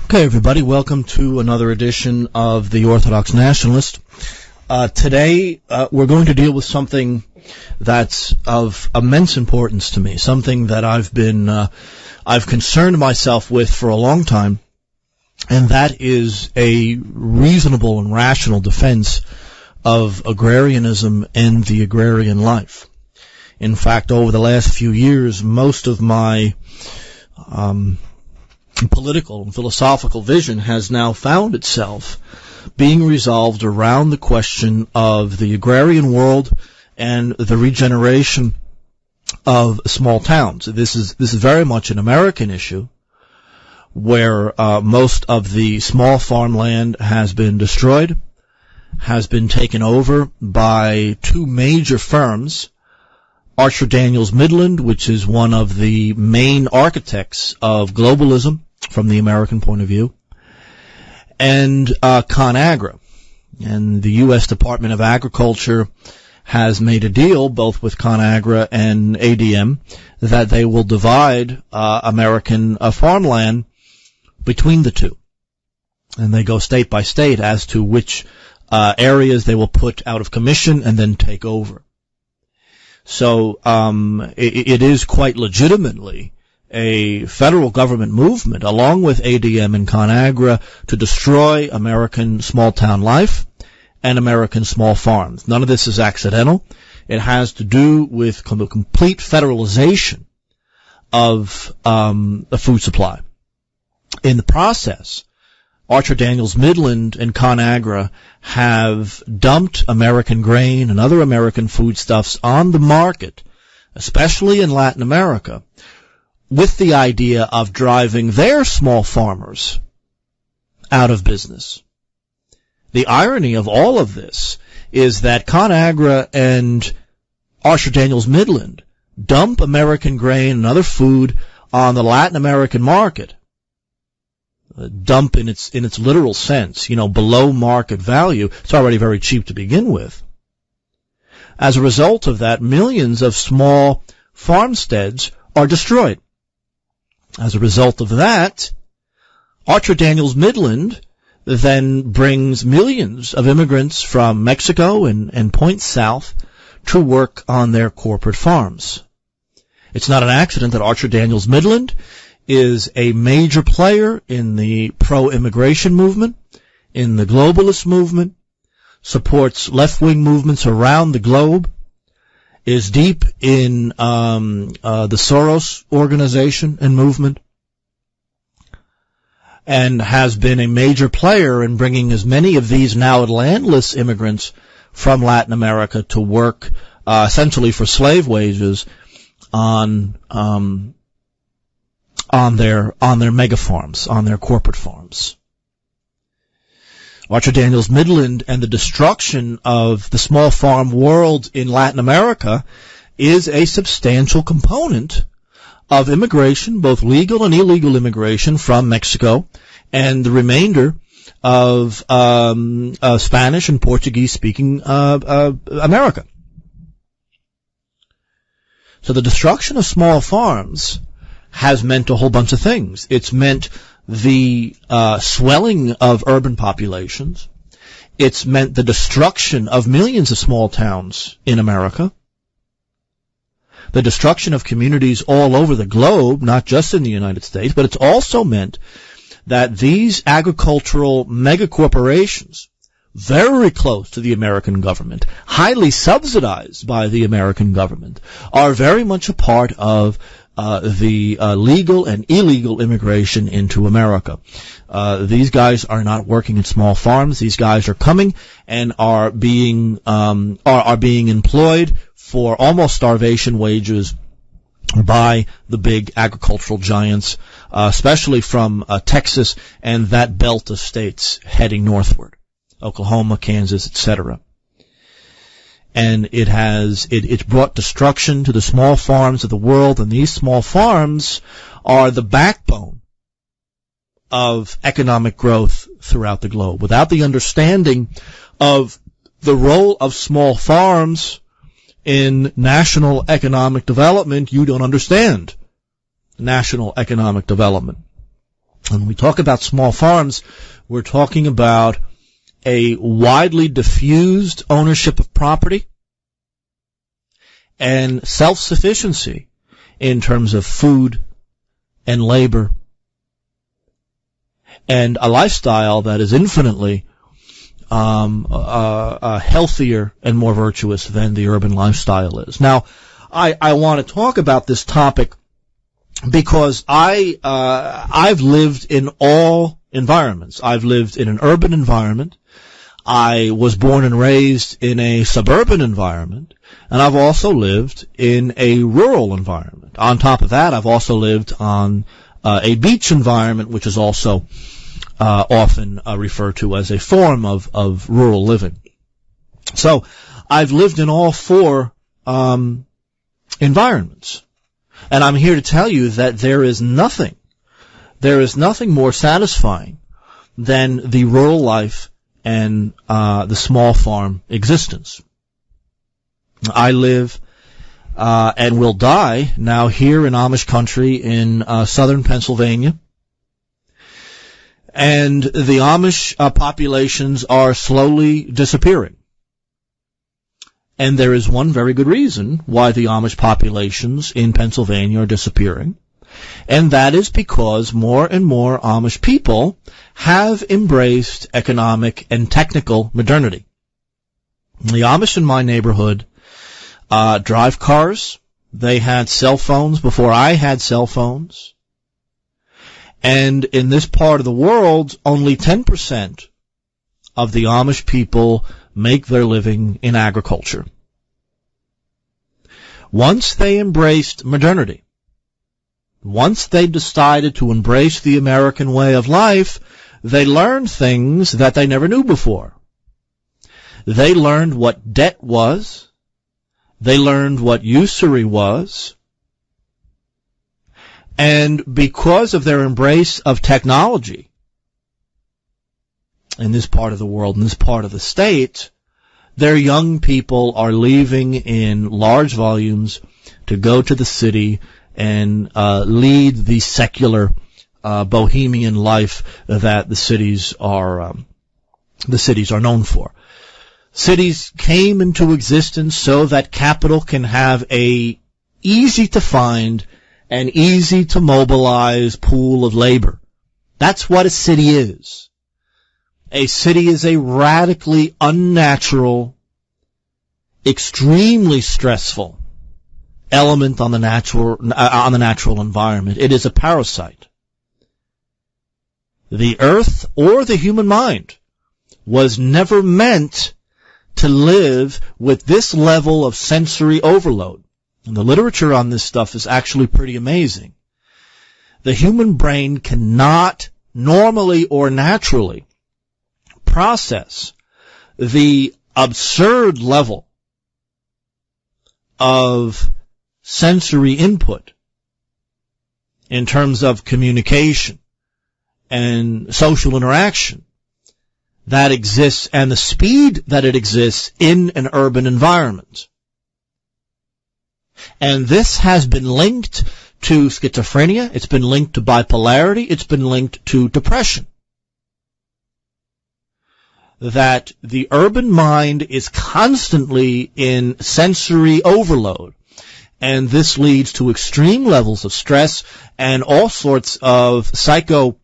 Okay, everybody, welcome to another edition of The Orthodox Nationalist. Today, we're going to deal with something that's of immense importance to me, something that I've concerned myself with for a long time, and that is a reasonable and rational defense of agrarianism and the agrarian life. In fact, over the last few years, most of my political and philosophical vision has now found itself being resolved around the question of the agrarian world and the regeneration of small towns. This is very much an American issue, where most of the small farmland has been destroyed, has been taken over by two major firms, Archer Daniels Midland, which is one of the main architects of globalism from the American point of view, and ConAgra. And the U.S. Department of Agriculture has made a deal, both with ConAgra and ADM, that they will divide American farmland between the two. And they go state by state as to which areas they will put out of commission and then take over. So it is quite legitimately a federal government movement, along with ADM and ConAgra, to destroy American small-town life and American small farms. None of this is accidental. It has to do with the complete federalization of the food supply. In the process, Archer Daniels Midland and ConAgra have dumped American grain and other American foodstuffs on the market, especially in Latin America, with the idea of driving their small farmers out of business. The irony of all of this is that ConAgra and Archer Daniels Midland dump American grain and other food on the Latin American market. Dump in its literal sense, below market value. It's already very cheap to begin with. As a result of that, millions of small farmsteads are destroyed. As a result of that, Archer Daniels Midland then brings millions of immigrants from Mexico and points south to work on their corporate farms. It's not an accident that Archer Daniels Midland is a major player in the pro-immigration movement, in the globalist movement, supports left-wing movements around the globe, is deep in the Soros organization and movement, and has been a major player in bringing as many of these now landless immigrants from Latin America to work essentially for slave wages on their mega farms, on their corporate farms. Archer Daniels Midland and the destruction of the small farm world in Latin America is a substantial component of immigration, both legal and illegal immigration from Mexico, and the remainder of Spanish and Portuguese-speaking America. So the destruction of small farms has meant a whole bunch of things. It's meant the swelling of urban populations. It's meant the destruction of millions of small towns in America. The destruction of communities all over the globe, not just in the United States, but it's also meant that these agricultural megacorporations, very close to the American government, highly subsidized by the American government, are very much a part of the legal and illegal immigration into America. These guys are not working in small farms. These guys are coming and are being employed for almost starvation wages by the big agricultural giants, especially from Texas and that belt of states heading northward, Oklahoma, Kansas, etc. And it's brought destruction to the small farms of the world, and these small farms are the backbone of economic growth throughout the globe. Without the understanding of the role of small farms in national economic development, you don't understand national economic development. When we talk about small farms, we're talking about a widely diffused ownership of property and self-sufficiency in terms of food and labor, and a lifestyle that is infinitely healthier and more virtuous than the urban lifestyle is. Now, I want to talk about this topic because I've lived in all environments. I've lived in an urban environment. I was born and raised in a suburban environment, and I've also lived in a rural environment. On top of that, I've also lived on a beach environment, which is also often referred to as a form of rural living. So I've lived in all four environments, and I'm here to tell you that there is nothing more satisfying than the rural life and the small farm existence. I live and will die now here in Amish country in southern Pennsylvania. And the Amish populations are slowly disappearing. And there is one very good reason why the Amish populations in Pennsylvania are disappearing. And that is because more and more Amish people have embraced economic and technical modernity. The Amish in my neighborhood drive cars. They had cell phones before I had cell phones. And in this part of the world, only 10% of the Amish people make their living in agriculture. Once they embraced modernity, once they decided to embrace the American way of life, they learned things that they never knew before. They learned what debt was. They learned what usury was. And because of their embrace of technology in this part of the world, in this part of the state, their young people are leaving in large volumes to go to the city and lead the secular bohemian life that the cities are known for. Cities came into existence so that capital can have a easy to find and easy to mobilize pool of labor. That's what a city is. A city is a radically unnatural, extremely stressful element on the natural environment. It is a parasite. The earth or the human mind was never meant to live with this level of sensory overload. And the literature on this stuff is actually pretty amazing. The human brain cannot normally or naturally process the absurd level of sensory input in terms of communication and social interaction that exists and the speed that it exists in an urban environment. And this has been linked to schizophrenia, it's been linked to bipolarity, it's been linked to depression. That the urban mind is constantly in sensory overload, and this leads to extreme levels of stress and all sorts of psychophysical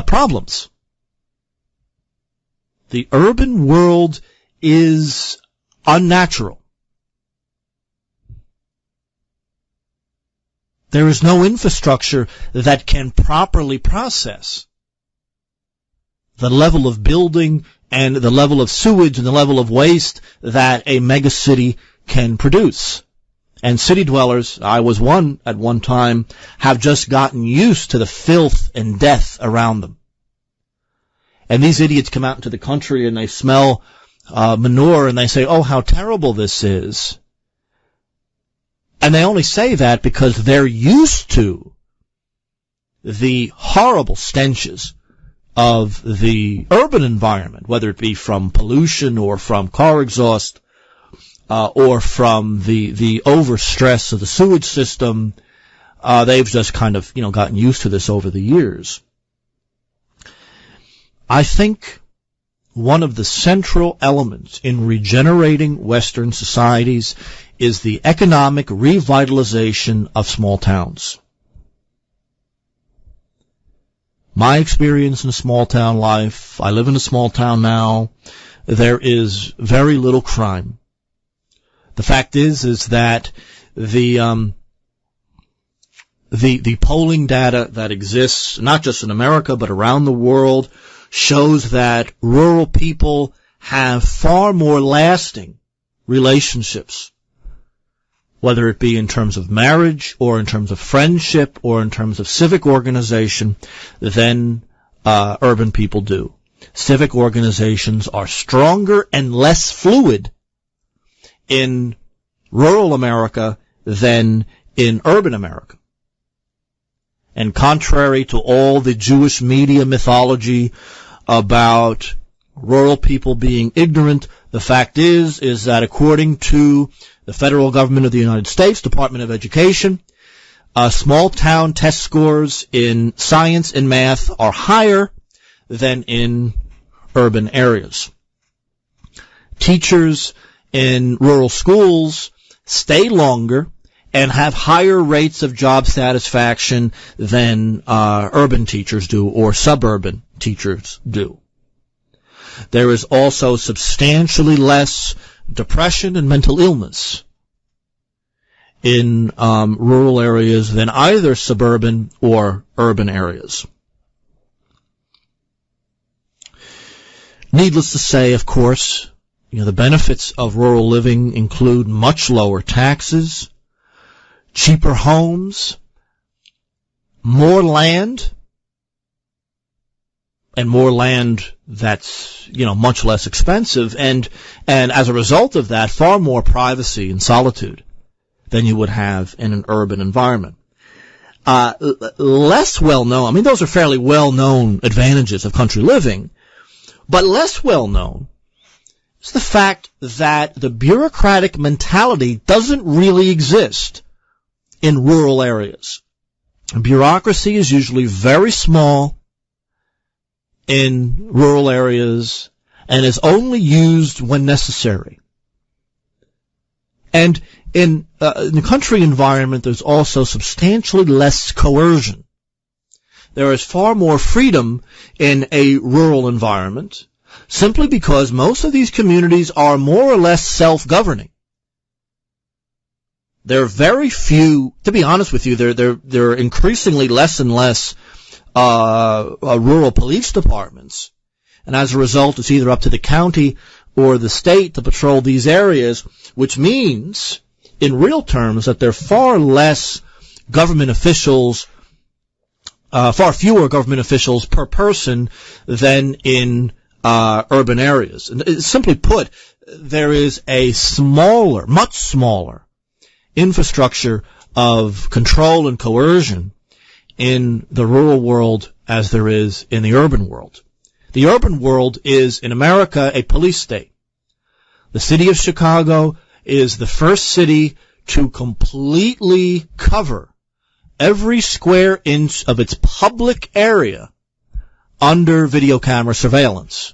problems. The urban world is unnatural. There is no infrastructure that can properly process the level of building and the level of sewage and the level of waste that a megacity can produce. And city dwellers, I was one at one time, have just gotten used to the filth and death around them. And these idiots come out into the country and they smell manure and they say, oh, how terrible this is. And they only say that because they're used to the horrible stenches of the urban environment, whether it be from pollution or from car exhaust or from the overstress of the sewage system They've just kind of, gotten used to this over the years. I think one of the central elements in regenerating Western societies is the economic revitalization of small towns. My experience in small town life, I live in a small town now, there is very little crime. The fact is that the polling data that exists, not just in America, but around the world, shows that rural people have far more lasting relationships, whether it be in terms of marriage or in terms of friendship or in terms of civic organization, than urban people do. Civic organizations are stronger and less fluid in rural America than in urban America. And contrary to all the Jewish media mythology about rural people being ignorant, the fact is that according to the federal government of the United States, Department of Education, small town test scores in science and math are higher than in urban areas. Teachers in rural schools stay longer and have higher rates of job satisfaction than urban teachers do or suburban teachers do. There is also substantially less depression and mental illness in rural areas than either suburban or urban areas. Needless to say, of course, the benefits of rural living include much lower taxes, cheaper homes, more land, and more land that's, much less expensive, and as a result of that, far more privacy and solitude than you would have in an urban environment. Less well known, those are fairly well known advantages of country living, but less well known is the fact that the bureaucratic mentality doesn't really exist in rural areas. Bureaucracy is usually very small in rural areas and is only used when necessary. And in the country environment, there's also substantially less coercion. There is far more freedom in a rural environment, simply because most of these communities are more or less self-governing. There are very few, to be honest with you, there are increasingly less and less rural police departments. And as a result, it's either up to the county or the state to patrol these areas, which means, in real terms, that there are far less government officials, far fewer government officials per person than in urban areas. And simply put, there is a smaller, much smaller infrastructure of control and coercion in the rural world as there is in the urban world. The urban world is, in America, a police state. The city of Chicago is the first city to completely cover every square inch of its public area under video camera surveillance.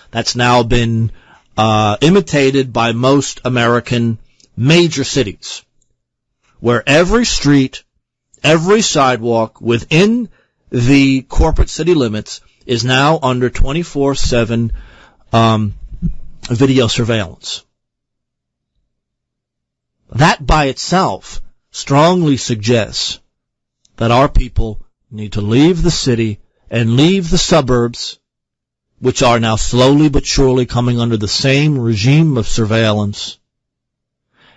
That's now been imitated by most American major cities, where every street, every sidewalk within the corporate city limits is now under 24/7 video surveillance. That by itself strongly suggests that our people need to leave the city and leave the suburbs, which are now slowly but surely coming under the same regime of surveillance,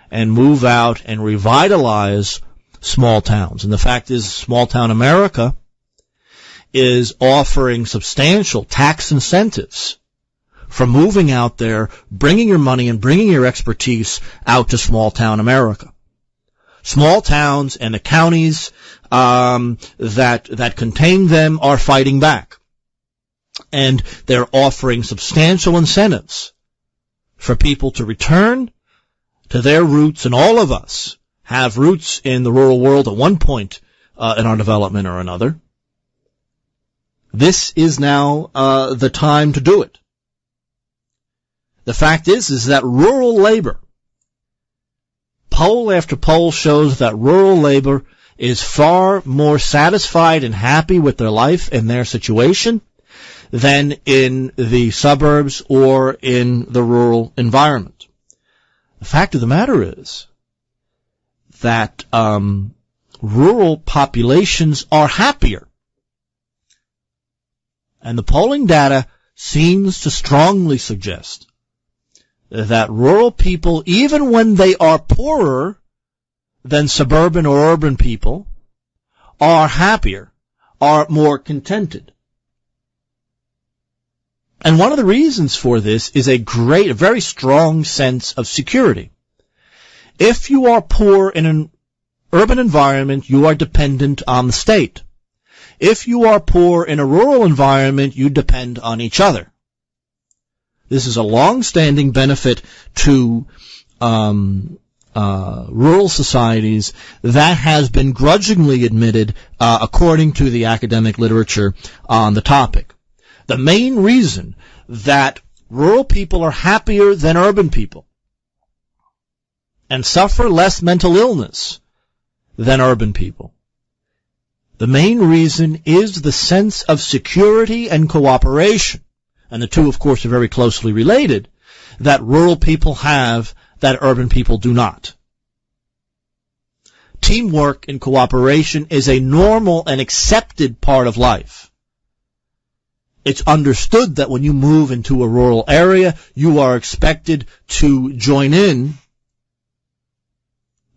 and move out and revitalize small towns. And the fact is, small town America is offering substantial tax incentives for moving out there, bringing your money and bringing your expertise out to small town America. Small towns and the counties that contain them are fighting back. And they're offering substantial incentives for people to return to their roots, and all of us have roots in the rural world at one point in our development or another. This is now the time to do it. The fact is that rural labor, poll after poll shows that rural labor is far more satisfied and happy with their life and their situation than in the suburbs or in the rural environment. The fact of the matter is that rural populations are happier. And the polling data seems to strongly suggest that rural people, even when they are poorer than suburban or urban people, are happier, are more contented. And one of the reasons for this is a very strong sense of security. If you are poor in an urban environment, you are dependent on the state. If you are poor in a rural environment, you depend on each other. This is a long-standing benefit to rural societies that has been grudgingly admitted according to the academic literature on the topic. The main reason that rural people are happier than urban people and suffer less mental illness than urban people, the main reason is the sense of security and cooperation. And the two, of course, are very closely related, that rural people have that urban people do not. Teamwork and cooperation is a normal and accepted part of life. It's understood that when you move into a rural area, you are expected to join in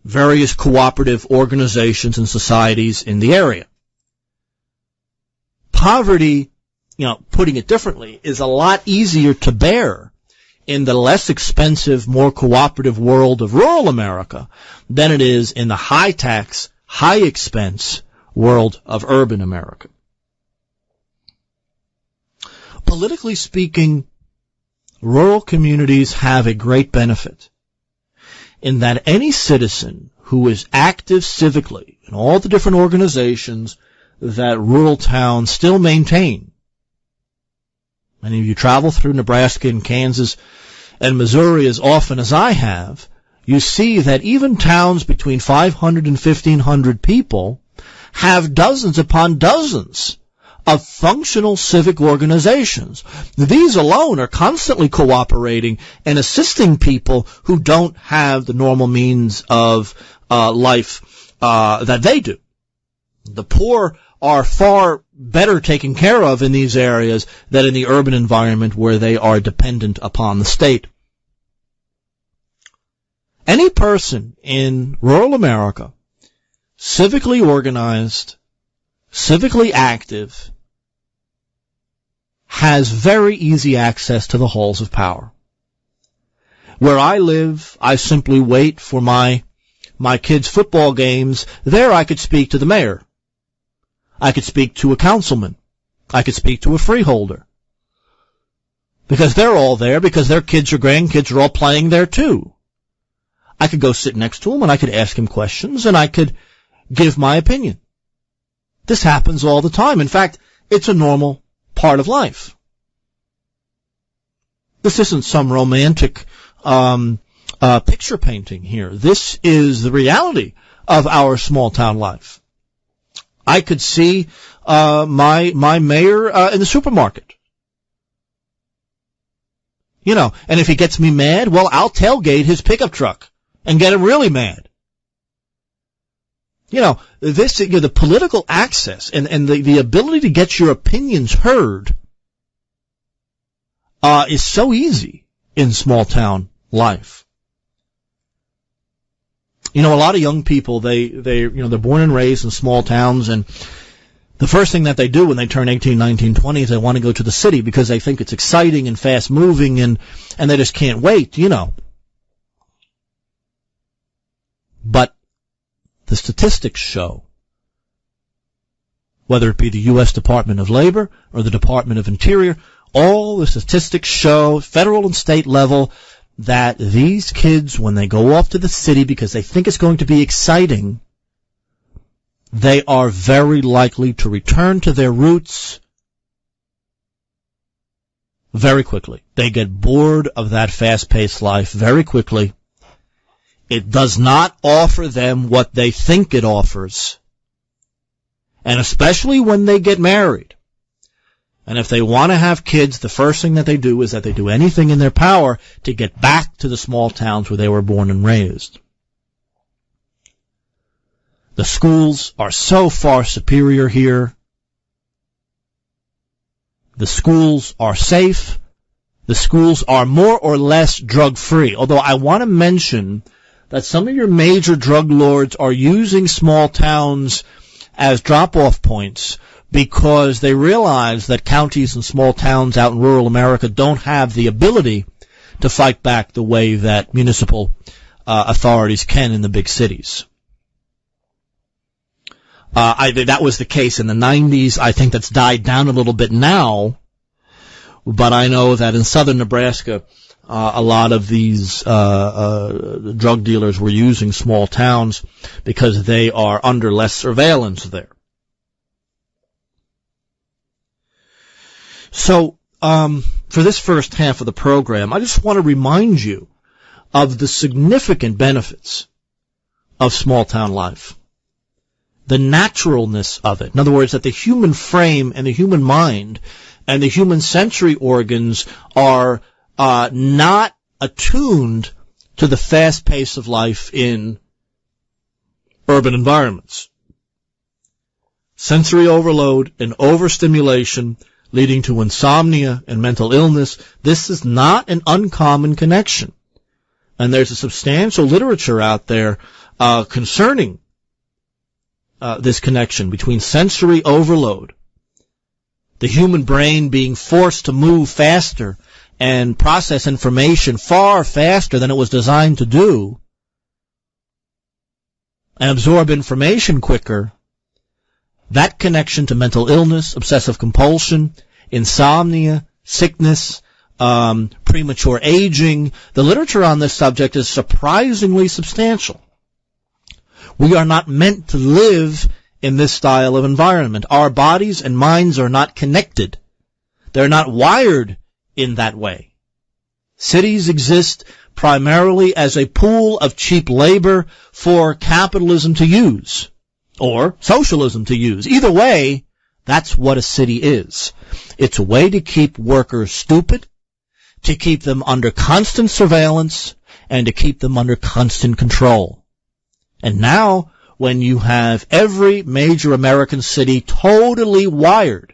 various cooperative organizations and societies in the area. Poverty, putting it differently, is a lot easier to bear in the less expensive, more cooperative world of rural America than it is in the high-tax, high-expense world of urban America. Politically speaking, rural communities have a great benefit in that any citizen who is active civically in all the different organizations that rural towns still maintain. Many of you travel through Nebraska and Kansas and Missouri as often as I have. You see that even towns between 500 and 1,500 people have dozens upon dozens of functional civic organizations. These alone are constantly cooperating and assisting people who don't have the normal means of life that they do. The poor are far better taken care of in these areas than in the urban environment where they are dependent upon the state. Any person in rural America, civically organized, civically active, has very easy access to the halls of power. Where I live, I simply wait for my kids' football games. There I could speak to the mayor. I could speak to a councilman. I could speak to a freeholder. Because they're all there, because their kids or grandkids are all playing there too. I could go sit next to him and I could ask him questions and I could give my opinion. This happens all the time. In fact, it's a normal part of life. This isn't some romantic picture painting here. This is the reality of our small town life. I could see my mayor in the supermarket. And if he gets me mad, well, I'll tailgate his pickup truck and get him really mad. The political access and the ability to get your opinions heard is so easy in small town life. A lot of young people, they're born and raised in small towns, and the first thing that they do when they turn 18, 19, 20 is they want to go to the city because they think it's exciting and fast moving and they just can't wait, But the statistics show, whether it be the U.S. Department of Labor or the Department of Interior, all the statistics show, federal and state level, that these kids, when they go off to the city because they think it's going to be exciting, they are very likely to return to their roots very quickly. They get bored of that fast-paced life very quickly. It does not offer them what they think it offers. And especially when they get married. And if they want to have kids, the first thing that they do is that they do anything in their power to get back to the small towns where they were born and raised. The schools are so far superior here. The schools are safe. The schools are more or less drug-free. Although I want to mention that some of your major drug lords are using small towns as drop-off points because they realize that counties and small towns out in rural America don't have the ability to fight back the way that municipal authorities can in the big cities. That was the case in the 90s. I think that's died down a little bit now, but I know that in southern Nebraska, a lot of these drug dealers were using small towns because they are under less surveillance there. So, for this first half of the program, I just want to remind you of the significant benefits of small town life. The naturalness of it. In other words, that the human frame and the human mind and the human sensory organs are not attuned to the fast pace of life in urban environments. Sensory overload and overstimulation leading to insomnia and mental illness, this is not an uncommon connection. And there's a substantial literature out there concerning this connection between sensory overload, the human brain being forced to move faster and process information far faster than it was designed to do, and absorb information quicker, that connection to mental illness, obsessive compulsion, insomnia, sickness, premature aging, the literature on this subject is surprisingly substantial. We are not meant to live in this style of environment. Our bodies and minds are not connected. They're not wired in that way. Cities exist primarily as a pool of cheap labor for capitalism to use, or socialism to use. Either way, that's what a city is. It's a way to keep workers stupid, to keep them under constant surveillance, and to keep them under constant control. And now, when you have every major American city totally wired,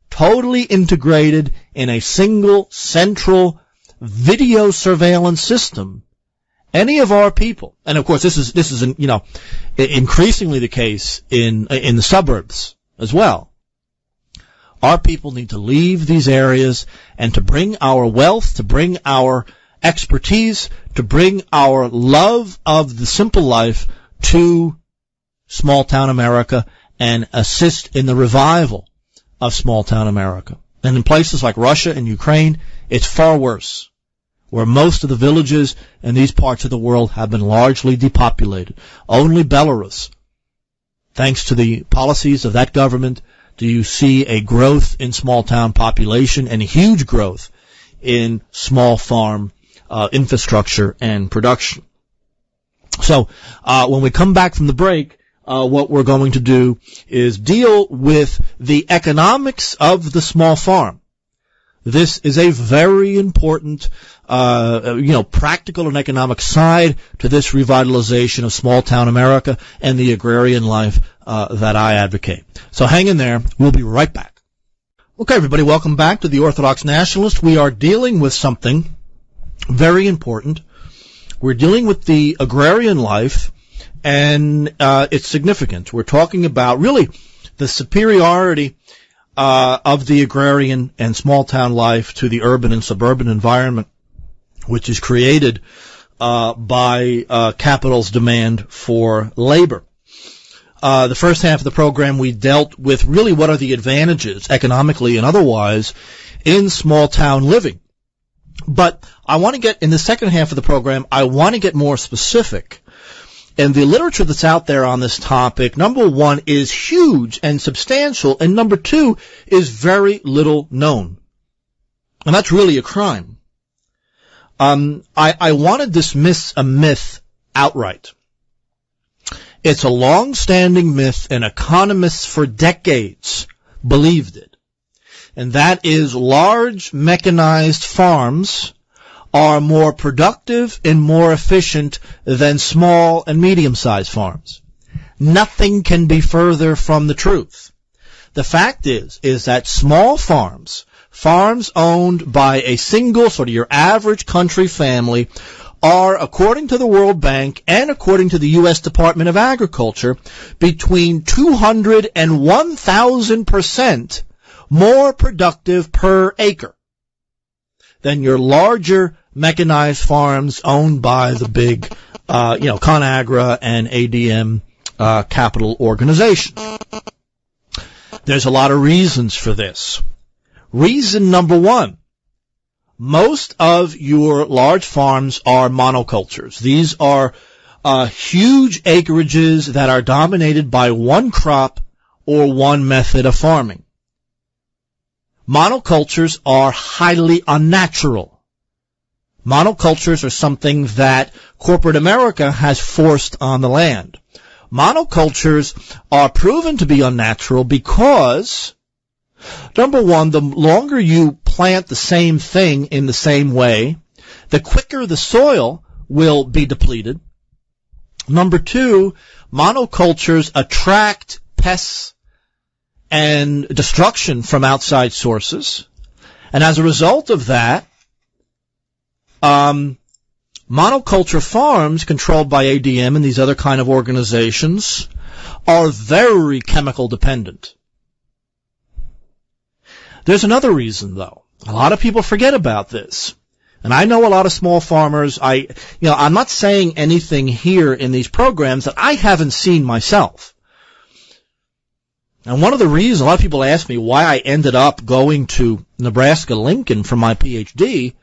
totally integrated in a single central video surveillance system, any of our people, and of course this is increasingly the case in the suburbs as well. Our people need to leave these areas and to bring our wealth, to bring our expertise, to bring our love of the simple life to small town America and assist in the revival of small town America. And in places like Russia and Ukraine, it's far worse, where most of the villages in these parts of the world have been largely depopulated. Only Belarus, thanks to the policies of that government, do you see a growth in small town population and huge growth in small farm infrastructure and production. So when we come back from the break, what we're going to do is deal with the economics of the small farm. This is a very important, practical and economic side to this revitalization of small town America and the agrarian life that I advocate. So hang in there. We'll be right back. Okay, everybody, welcome back to the Orthodox Nationalist. We are dealing with something very important. We're dealing with the agrarian life, and it's significant. We're talking about really the superiority of the agrarian and small town life to the urban and suburban environment, which is created by capital's demand for labor. The first half of the program, we dealt with really what are the advantages, economically and otherwise, in small town living. But I want to get, in the second half of the program, I want to get more specific And the literature that's out there on this topic, number one, is huge and substantial, and number two, is very little known. And that's really a crime. I want to dismiss a myth outright. It's a long-standing myth, and economists for decades believed it. And that is large mechanized farms are more productive and more efficient than small and medium-sized farms. Nothing can be further from the truth. The fact is that small farms owned by a single, sort of your average country family, are, according to the World Bank and according to the U.S. Department of Agriculture, between 200 and 1,000% more productive per acre than your larger mechanized farms owned by the big, ConAgra and ADM capital organizations. There's a lot of reasons for this. Reason number one, most of your large farms are monocultures. These are huge acreages that are dominated by one crop or one method of farming. Monocultures are highly unnatural. Monocultures are something that corporate America has forced on the land. Monocultures are proven to be unnatural because, number one, the longer you plant the same thing in the same way, the quicker the soil will be depleted. Number two, monocultures attract pests and destruction from outside sources. And as a result of that, monoculture farms controlled by ADM and these other kind of organizations are very chemical dependent. There's another reason, though. A lot of people forget about this. And I know a lot of small farmers. I'm not saying anything here in these programs that I haven't seen myself. And one of the reasons, a lot of people ask me why I ended up going to Nebraska-Lincoln for my PhD.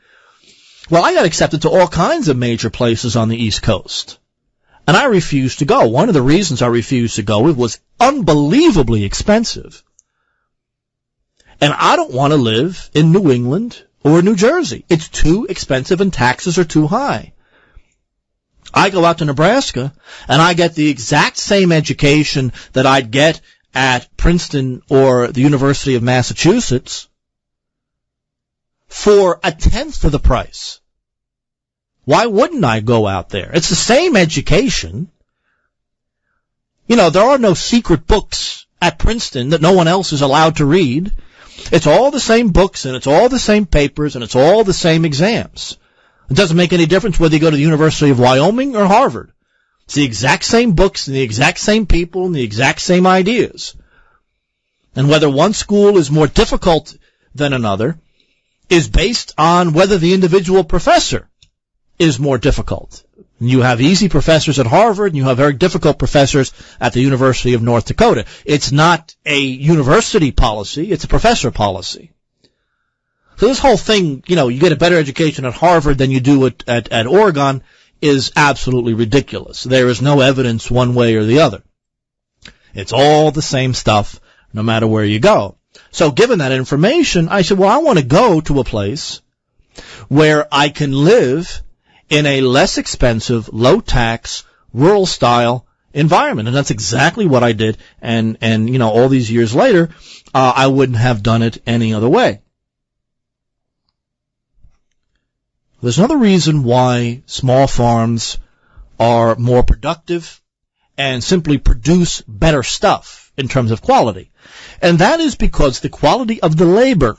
Well, I got accepted to all kinds of major places on the East Coast. And I refused to go. One of the reasons I refused to go, it was unbelievably expensive. And I don't want to live in New England or New Jersey. It's too expensive and taxes are too high. I go out to Nebraska and I get the exact same education that I'd get at Princeton or the University of Massachusetts for a tenth of the price. Why wouldn't I go out there? It's the same education. There are no secret books at Princeton that no one else is allowed to read. It's all the same books, and it's all the same papers, and it's all the same exams. It doesn't make any difference whether you go to the University of Wyoming or Harvard. It's the exact same books and the exact same people and the exact same ideas. And whether one school is more difficult than another is based on whether the individual professor is more difficult. You have easy professors at Harvard, and you have very difficult professors at the University of North Dakota. It's not a university policy, it's a professor policy. So this whole thing, you get a better education at Harvard than you do at Oregon is absolutely ridiculous. There is no evidence one way or the other. It's all the same stuff, no matter where you go. So given that information, I said, well, I want to go to a place where I can live in a less expensive, low-tax, rural-style environment. And that's exactly what I did. And all these years later, I wouldn't have done it any other way. There's another reason why small farms are more productive and simply produce better stuff in terms of quality. And that is because the quality of the labor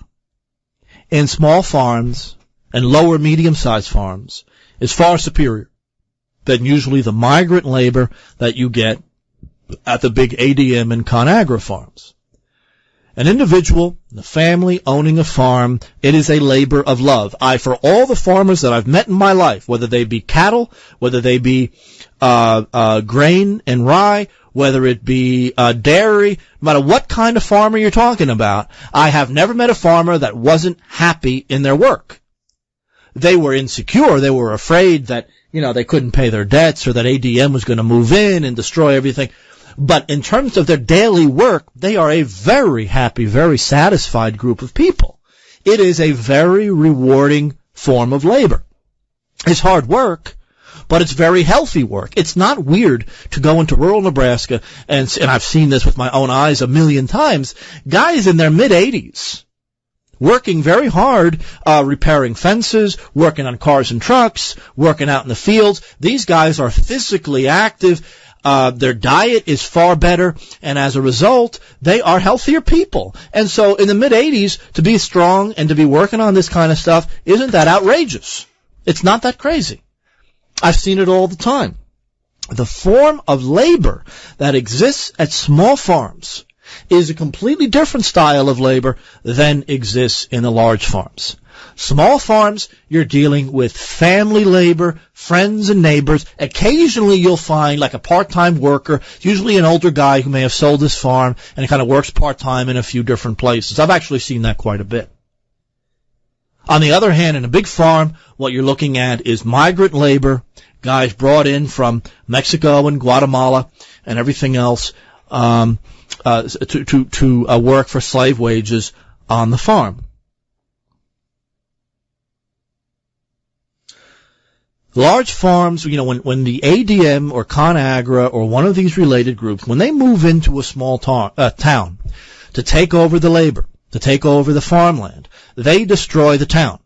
in small farms and lower medium-sized farms is far superior than usually the migrant labor that you get at the big ADM and ConAgra farms. An individual, the family owning a farm, it is a labor of love. For all the farmers that I've met in my life, whether they be cattle, whether they be grain and rye, whether it be dairy, no matter what kind of farmer you're talking about, I have never met a farmer that wasn't happy in their work. They were insecure. They were afraid that, they couldn't pay their debts or that ADM was going to move in and destroy everything. But in terms of their daily work, they are a very happy, very satisfied group of people. It is a very rewarding form of labor. It's hard work, but it's very healthy work. It's not weird to go into rural Nebraska, and I've seen this with my own eyes a million times, guys in their mid-80s working very hard, repairing fences, working on cars and trucks, working out in the fields. These guys are physically active. Their diet is far better, and as a result, they are healthier people. And so in the mid-80s, to be strong and to be working on this kind of stuff, isn't that outrageous? It's not that crazy. I've seen it all the time. The form of labor that exists at small farms is a completely different style of labor than exists in the large farms. Small farms, you're dealing with family labor, friends and neighbors. Occasionally you'll find like a part-time worker, usually an older guy who may have sold his farm and kind of works part-time in a few different places. I've actually seen that quite a bit. On the other hand, in a big farm, what you're looking at is migrant labor, guys brought in from Mexico and Guatemala and everything else, to work for slave wages on the farm. Large farms, when the ADM or ConAgra or one of these related groups, when they move into a small town to take over the labor, to take over the farmland, they destroy the town.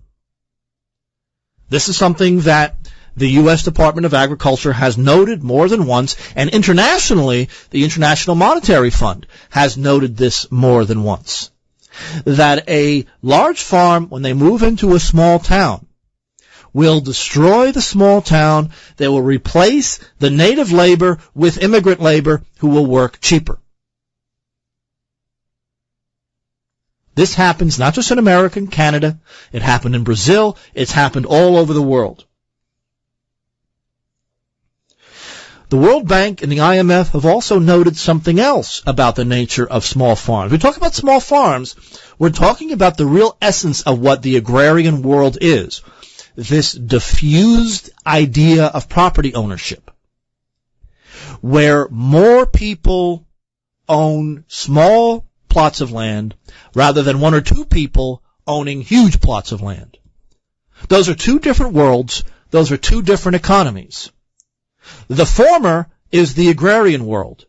This is something that the U.S. Department of Agriculture has noted more than once, and internationally, the International Monetary Fund has noted this more than once. That a large farm, when they move into a small town, will destroy the small town. They will replace the native labor with immigrant labor who will work cheaper. This happens not just in America and Canada. It happened in Brazil. It's happened all over the world. The World Bank and the IMF have also noted something else about the nature of small farms. We talk about small farms, we're talking about the real essence of what the agrarian world is. This diffused idea of property ownership, where more people own small plots of land rather than one or two people owning huge plots of land. Those are two different worlds. Those are two different economies. The former is the agrarian world.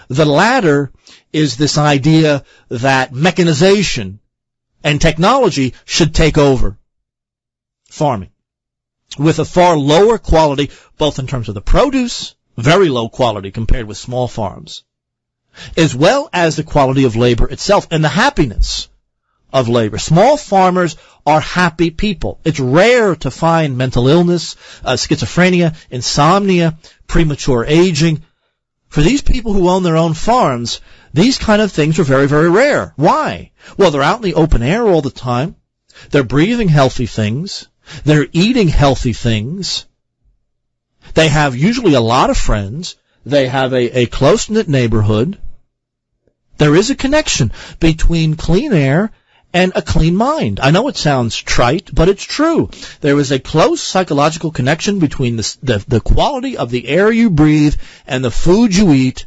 The latter is this idea that mechanization and technology should take over farming with a far lower quality, both in terms of the produce, very low quality compared with small farms, as well as the quality of labor itself and the happiness of labor. Small farmers are happy people. It's rare to find mental illness, schizophrenia, insomnia, premature aging. For these people who own their own farms, these kind of things are very, very rare. Why? Well, they're out in the open air all the time. They're breathing healthy things. They're eating healthy things. They have usually a lot of friends. They have a close-knit neighborhood. There is a connection between clean air and a clean mind. I know it sounds trite, but it's true. There is a close psychological connection between the quality of the air you breathe and the food you eat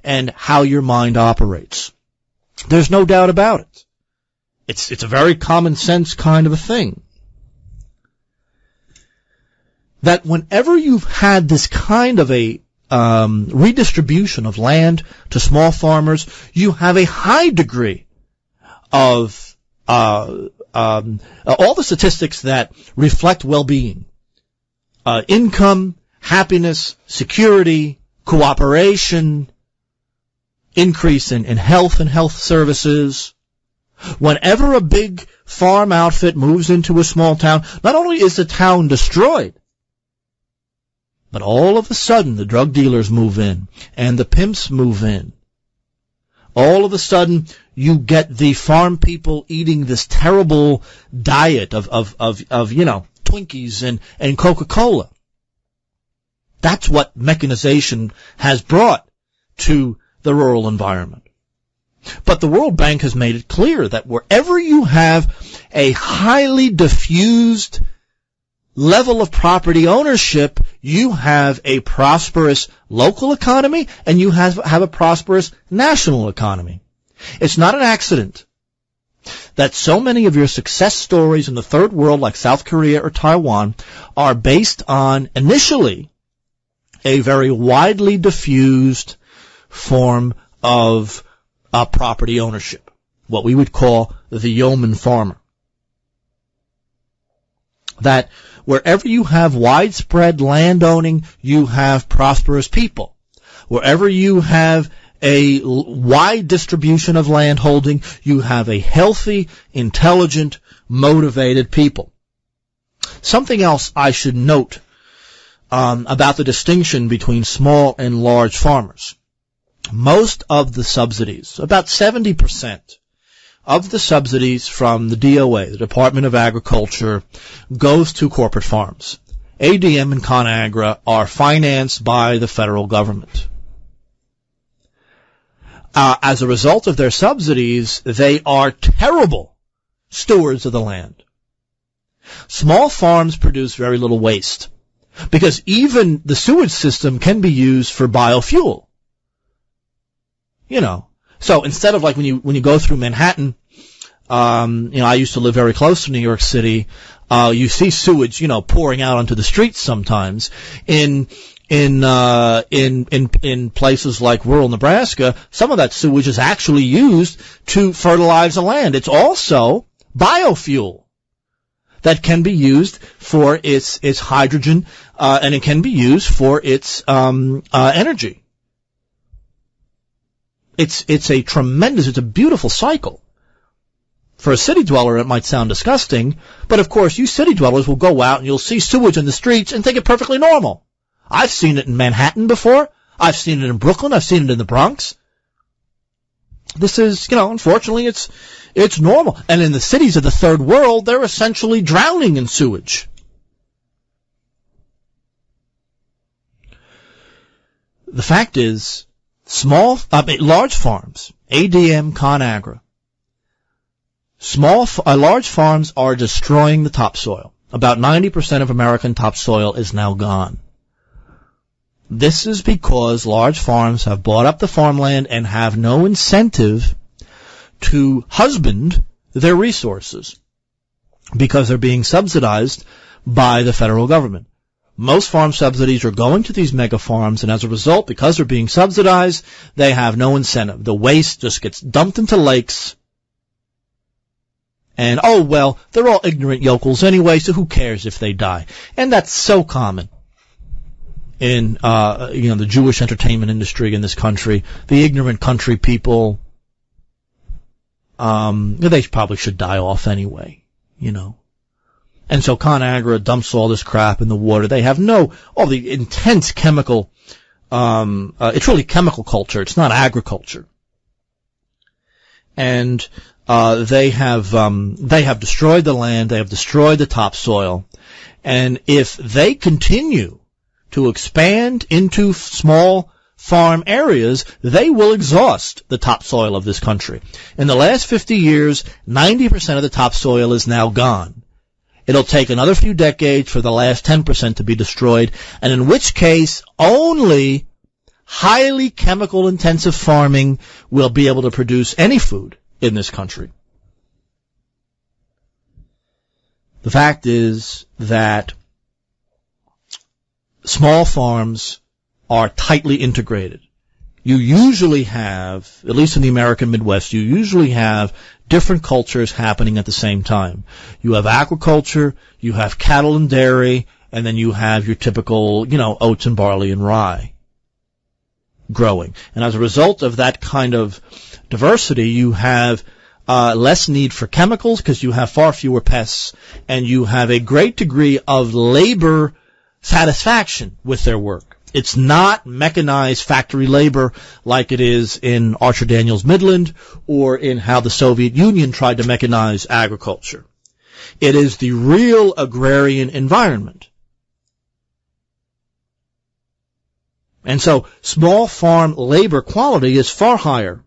and how your mind operates. There's no doubt about it. It's a very common sense kind of a thing. That whenever you've had this kind of a redistribution of land to small farmers, you have a high degree of all the statistics that reflect well-being, income, happiness, security, cooperation, increase in health and health services. Whenever a big farm outfit moves into a small town, not only is the town destroyed, but all of a sudden the drug dealers move in and the pimps move in. All of a sudden you get the farm people eating this terrible diet of Twinkies and Coca-Cola. That's what mechanization has brought to the rural environment. But the World Bank has made it clear that wherever you have a highly diffused level of property ownership, you have a prosperous local economy and you have a prosperous national economy. It's not an accident that so many of your success stories in the third world, like South Korea or Taiwan, are based on, initially, a very widely diffused form of property ownership, what we would call the yeoman farmer. That wherever you have widespread landowning, you have prosperous people. Wherever you have a wide distribution of land holding, you have a healthy, intelligent, motivated people. Something else I should note about the distinction between small and large farmers. Most of the subsidies, about 70% of the subsidies from the DOA, the Department of Agriculture, goes to corporate farms. ADM and ConAgra are financed by the federal government. As a result of their subsidies, they are terrible stewards of the land. Small farms produce very little waste because even the sewage system can be used for biofuel. You know, so instead of like when you go through Manhattan, I used to live very close to New York City. You see sewage, pouring out onto the streets sometimes. In places like rural Nebraska, some of that sewage is actually used to fertilize the land. It's also biofuel that can be used for its hydrogen, and it can be used for its energy. It's a beautiful cycle. For a city dweller, it might sound disgusting, but of course, you city dwellers will go out and you'll see sewage in the streets and think it perfectly normal. I've seen it in Manhattan before. I've seen it in Brooklyn. I've seen it in the Bronx. This is, unfortunately, it's normal. And in the cities of the third world, they're essentially drowning in sewage. The fact is, large farms, ADM, ConAgra, large farms are destroying the topsoil. About 90% of American topsoil is now gone. This is because large farms have bought up the farmland and have no incentive to husband their resources because they're being subsidized by the federal government. Most farm subsidies are going to these mega farms, and as a result, because they're being subsidized, they have no incentive. The waste just gets dumped into lakes. And, they're all ignorant yokels anyway, so who cares if they die? And that's so common in, the Jewish entertainment industry in this country. The ignorant country people, they probably should die off anyway, And so ConAgra dumps all this crap in the water. They have all the intense chemical, it's really chemical culture. It's not agriculture. And, they have destroyed the land. They have destroyed the topsoil. And if they continue to expand into small farm areas, they will exhaust the topsoil of this country. In the last 50 years, 90% of the topsoil is now gone. It'll take another few decades for the last 10% to be destroyed, and in which case only highly chemical-intensive farming will be able to produce any food in this country. The fact is that small farms are tightly integrated. You usually have, at least in the American Midwest, you usually have different cultures happening at the same time. You have agriculture, you have cattle and dairy, and then you have your typical, oats and barley and rye growing. And as a result of that kind of diversity, you have less need for chemicals because you have far fewer pests, and you have a great degree of labor satisfaction with their work. It's not mechanized factory labor like it is in Archer Daniels Midland or in how the Soviet Union tried to mechanize agriculture. It is the real agrarian environment. And so small farm labor quality is far higher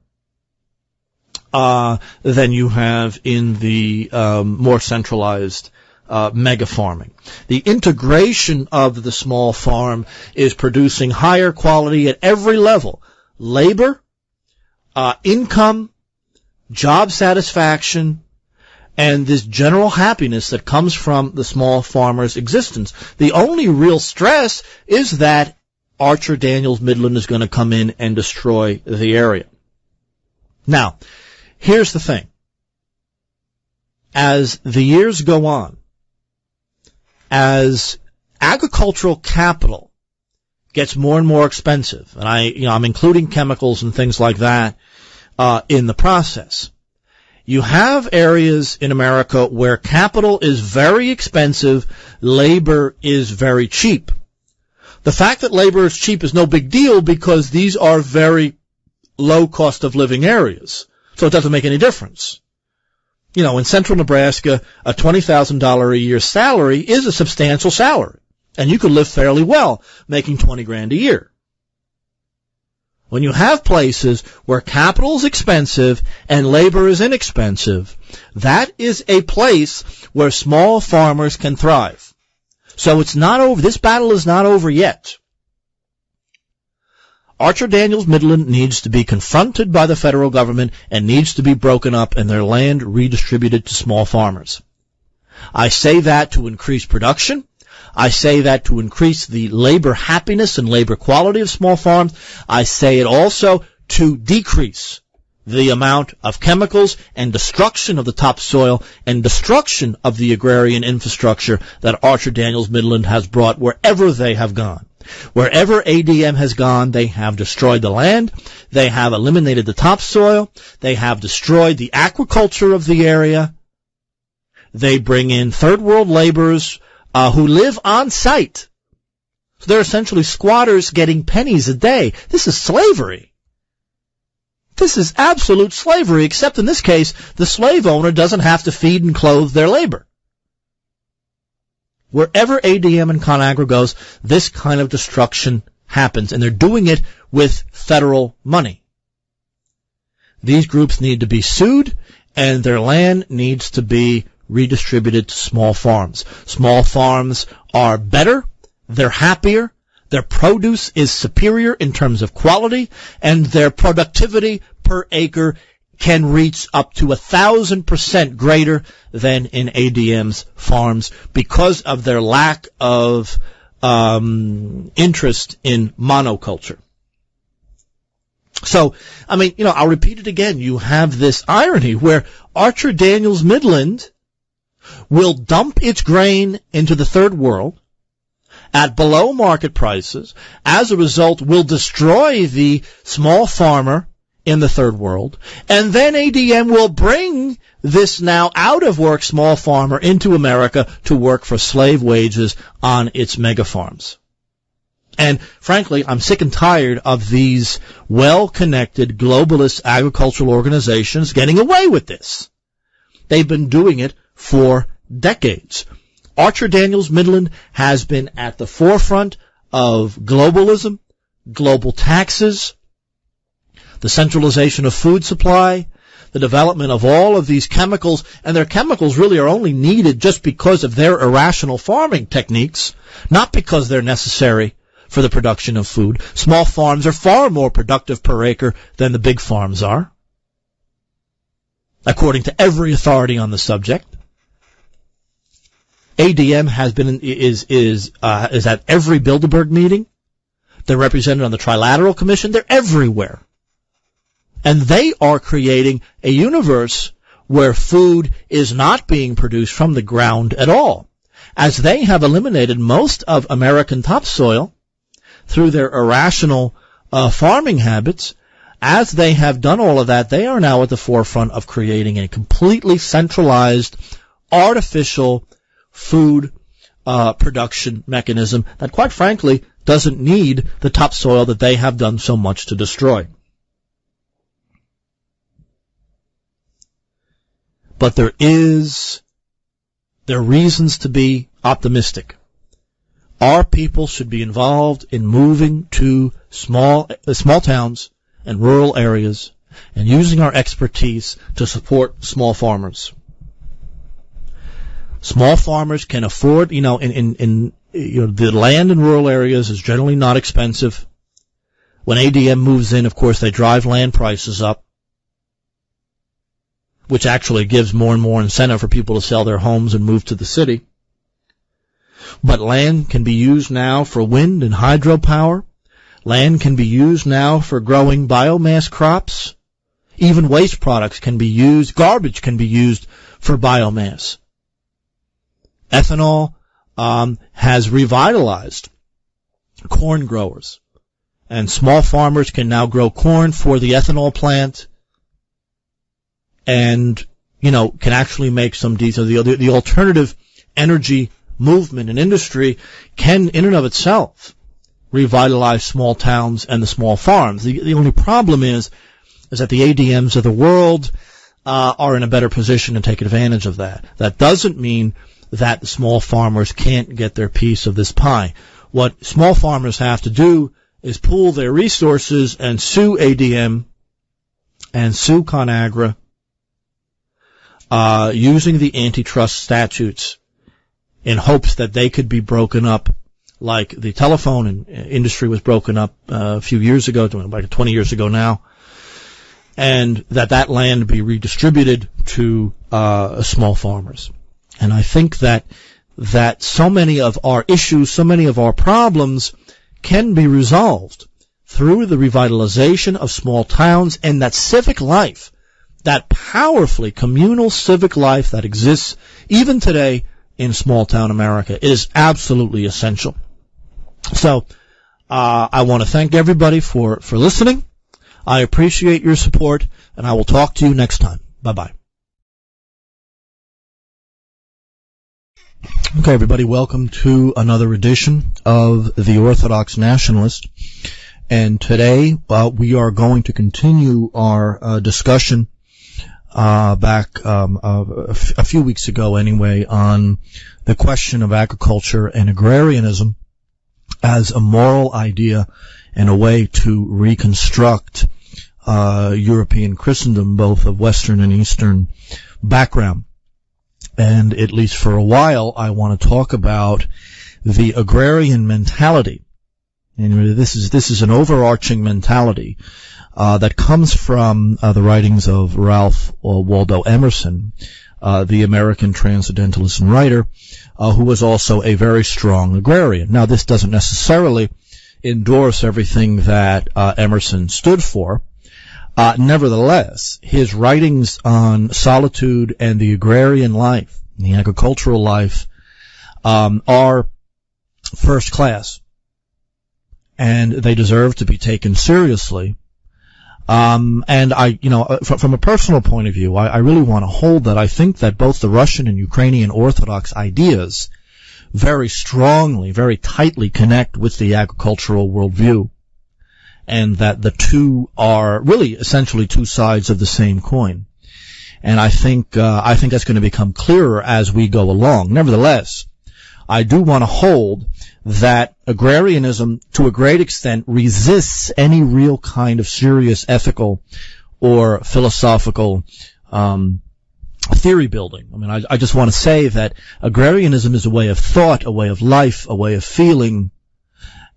than you have in the more centralized mega farming. The integration of the small farm is producing higher quality at every level. Labor, income, job satisfaction, and this general happiness that comes from the small farmer's existence. The only real stress is that Archer Daniels Midland is going to come in and destroy the area. Now, here's the thing. As the years go on, as agricultural capital gets more and more expensive, and I'm including chemicals and things like that in the process, you have areas in America where capital is very expensive, labor is very cheap. The fact that labor is cheap is no big deal because these are very low cost of living areas, so it doesn't make any difference. In central Nebraska, a $20,000 a year salary is a substantial salary, and you could live fairly well making $20,000 a year. When you have places where capital is expensive and labor is inexpensive, that is a place where small farmers can thrive. So it's not over. This battle is not over yet. Archer Daniels Midland needs to be confronted by the federal government and needs to be broken up and their land redistributed to small farmers. I say that to increase production. I say that to increase the labor happiness and labor quality of small farms. I say it also to decrease the amount of chemicals and destruction of the topsoil and destruction of the agrarian infrastructure that Archer Daniels Midland has brought wherever they have gone. Wherever ADM has gone, they have destroyed the land, they have eliminated the topsoil, they have destroyed the aquaculture of the area, they bring in third world laborers who live on site. So they're essentially squatters getting pennies a day. This is slavery. This is absolute slavery, except in this case, the slave owner doesn't have to feed and clothe their labor. Wherever ADM and ConAgra goes, this kind of destruction happens, and they're doing it with federal money. These groups need to be sued, and their land needs to be redistributed to small farms. Small farms are better, they're happier, their produce is superior in terms of quality, and their productivity per acre can reach up to 1,000% greater than in ADM's farms because of their lack of interest in monoculture. So, I'll repeat it again. You have this irony where Archer Daniels Midland will dump its grain into the third world at below market prices. As a result, will destroy the small farmer in the third world, and then ADM will bring this now out-of-work small farmer into America to work for slave wages on its mega farms. And frankly, I'm sick and tired of these well-connected globalist agricultural organizations getting away with this. They've been doing it for decades. Archer Daniels Midland has been at the forefront of globalism, global taxes, the centralization of food supply, the development of all of these chemicals, and their chemicals really are only needed just because of their irrational farming techniques, not because they're necessary for the production of food. Small farms are far more productive per acre than the big farms are, according to every authority on the subject. ADM is at every Bilderberg meeting. They're represented on the Trilateral Commission. They're everywhere. And they are creating a universe where food is not being produced from the ground at all, as they have eliminated most of American topsoil through their irrational farming habits. As they have done all of that, they are now at the forefront of creating a completely centralized, artificial food production mechanism that, quite frankly, doesn't need the topsoil that they have done so much to destroy. But there are reasons to be optimistic. Our people should be involved in moving to small towns and rural areas and using our expertise to support small farmers. Small farmers can afford, the land in rural areas is generally not expensive. When ADM moves in, of course, they drive land prices up, which actually gives more and more incentive for people to sell their homes and move to the city. But land can be used now for wind and hydropower. Land can be used now for growing biomass crops. Even waste products can be used, garbage can be used for biomass. Ethanol has revitalized corn growers. And small farmers can now grow corn for the ethanol plant and, can actually make some diesel. The alternative energy movement and industry can, in and of itself, revitalize small towns and the small farms. The only problem is that the ADMs of the world are in a better position to take advantage of that. That doesn't mean that the small farmers can't get their piece of this pie. What small farmers have to do is pool their resources and sue ADM and sue ConAgra using the antitrust statutes in hopes that they could be broken up like the telephone industry was broken up a few years ago, like 20 years ago now, and that land be redistributed to small farmers. And I think that so many of our issues, so many of our problems can be resolved through the revitalization of small towns and that civic life, that powerfully communal civic life that exists even today in small town America is absolutely essential. So I want to thank everybody for listening. I appreciate your support, and I will talk to you next time. Bye-bye. Okay, everybody, welcome to another edition of The Orthodox Nationalist. And today we are going to continue our discussion back a few weeks ago anyway on the question of agriculture and agrarianism as a moral idea and a way to reconstruct European Christendom, both of Western and Eastern background. And at least for a while, I want to talk about the agrarian mentality. And this is an overarching mentality that comes from the writings of Ralph Waldo Emerson, the American transcendentalist and writer, who was also a very strong agrarian. Now, this doesn't necessarily endorse everything that Emerson stood for. Nevertheless, his writings on solitude and the agrarian life, the agricultural life, are first class, and they deserve to be taken seriously. And from a personal point of view, I really want to hold that I think that both the Russian and Ukrainian Orthodox ideas very strongly, very tightly connect with the agricultural worldview, and that the two are really essentially two sides of the same coin. And I think that's going to become clearer as we go along. Nevertheless, I do want to hold that agrarianism, to a great extent, resists any real kind of serious ethical or philosophical theory building. I mean, I just want to say that agrarianism is a way of thought, a way of life, a way of feeling,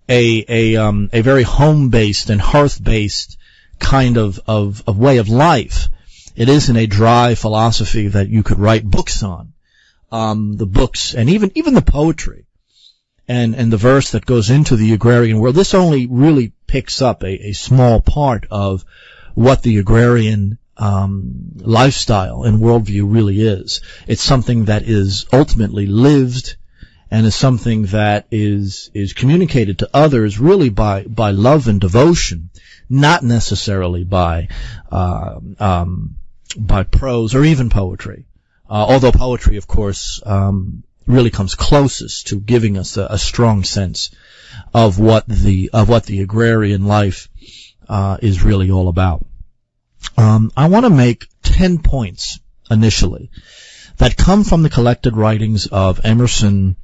a very home-based and hearth-based kind of way of life. It isn't a dry philosophy that you could write books on. The books and even the poetry and the verse that goes into the agrarian world, this only really picks up a small part of what the agrarian lifestyle and worldview really is. It's something that is ultimately lived and is something that is communicated to others really by love and devotion, not necessarily by prose or even poetry. Although poetry, of course, really comes closest to giving us a strong sense of what the agrarian life is really all about. I want to make 10 points initially that come from the collected writings of Emerson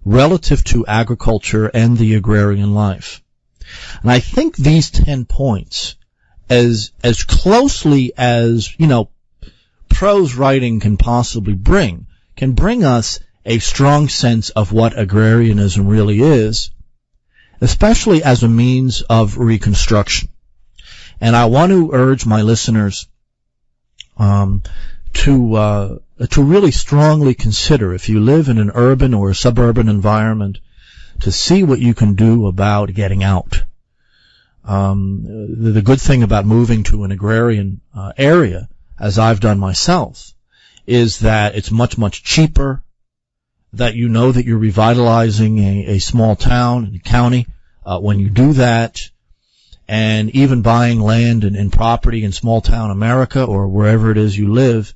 relative to agriculture and the agrarian life. And I think these 10 points, as closely as, prose writing can possibly can bring us a strong sense of what agrarianism really is, especially as a means of reconstruction. And I want to urge my listeners to really strongly consider, if you live in an urban or a suburban environment, to see what you can do about getting out. The good thing about moving to an agrarian area, as I've done myself, is that it's much, much cheaper, that you know that you're revitalizing a small town and county when you do that, and even buying land and property in small town America or wherever it is you live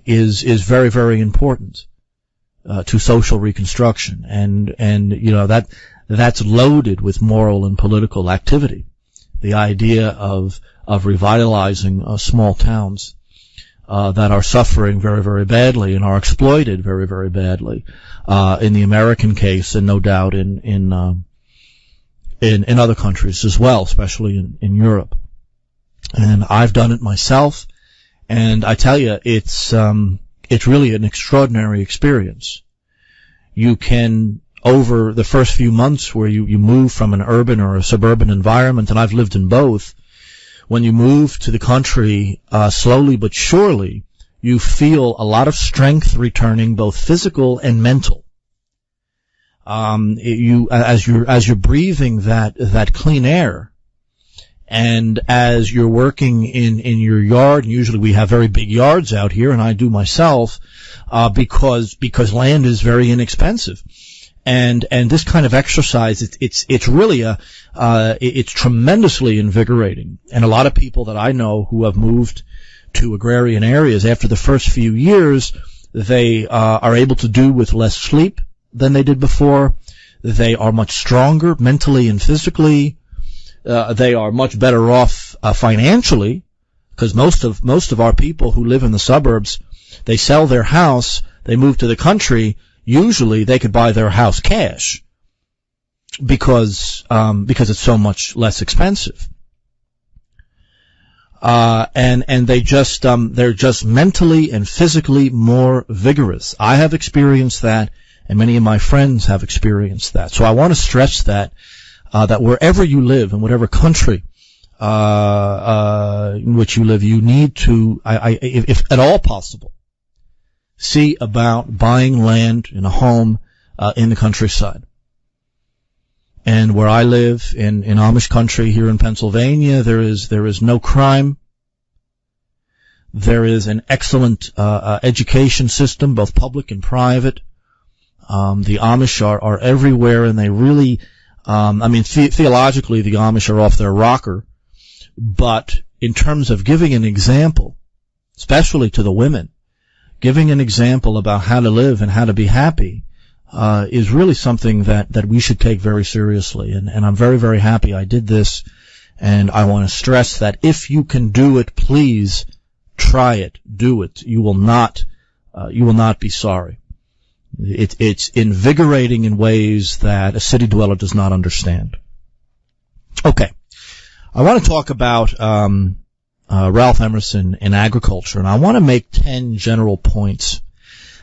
is very, very important to social reconstruction, and you know that's loaded with moral and political activity. The idea of revitalizing small towns that are suffering very, very badly and are exploited very, very badly in the American case, and no doubt in other countries as well, especially in Europe. And I've done it myself, and I tell you, it's really an extraordinary experience. You can, over the first few months where you move from an urban or a suburban environment, and I've lived in both, when you move to the country, slowly but surely, you feel a lot of strength returning, both physical and mental. As you're breathing that clean air, and as you're working in your yard, and usually we have very big yards out here, and I do myself, because land is very inexpensive. And this kind of exercise, it's really it's tremendously invigorating. And a lot of people that I know who have moved to agrarian areas, after the first few years, they are able to do with less sleep than they did before. They are much stronger mentally and physically. They are much better off financially, because most of our people who live in the suburbs, they sell their house, they move to the country. Usually they could buy their house cash because it's so much less expensive. And they're just mentally and physically more vigorous. I have experienced that, and many of my friends have experienced that. So I want to stress that wherever you live, in whatever country in which you live, you need to, if at all possible, see about buying land in a home in the countryside. And where I live in Amish country here in Pennsylvania, there is no crime. There is an excellent education system, both public and private. The Amish are everywhere, and they really, theologically the Amish are off their rocker, but in terms of giving an example, especially to the women, giving an example about how to live and how to be happy is really something that we should take very seriously. And I'm very, very happy I did this, and I want to stress that if you can do it, please try it, do it. You will not be sorry. It's invigorating in ways that a city dweller does not understand. Okay, I want to talk about Ralph Emerson in agriculture, and I want to make 10 general points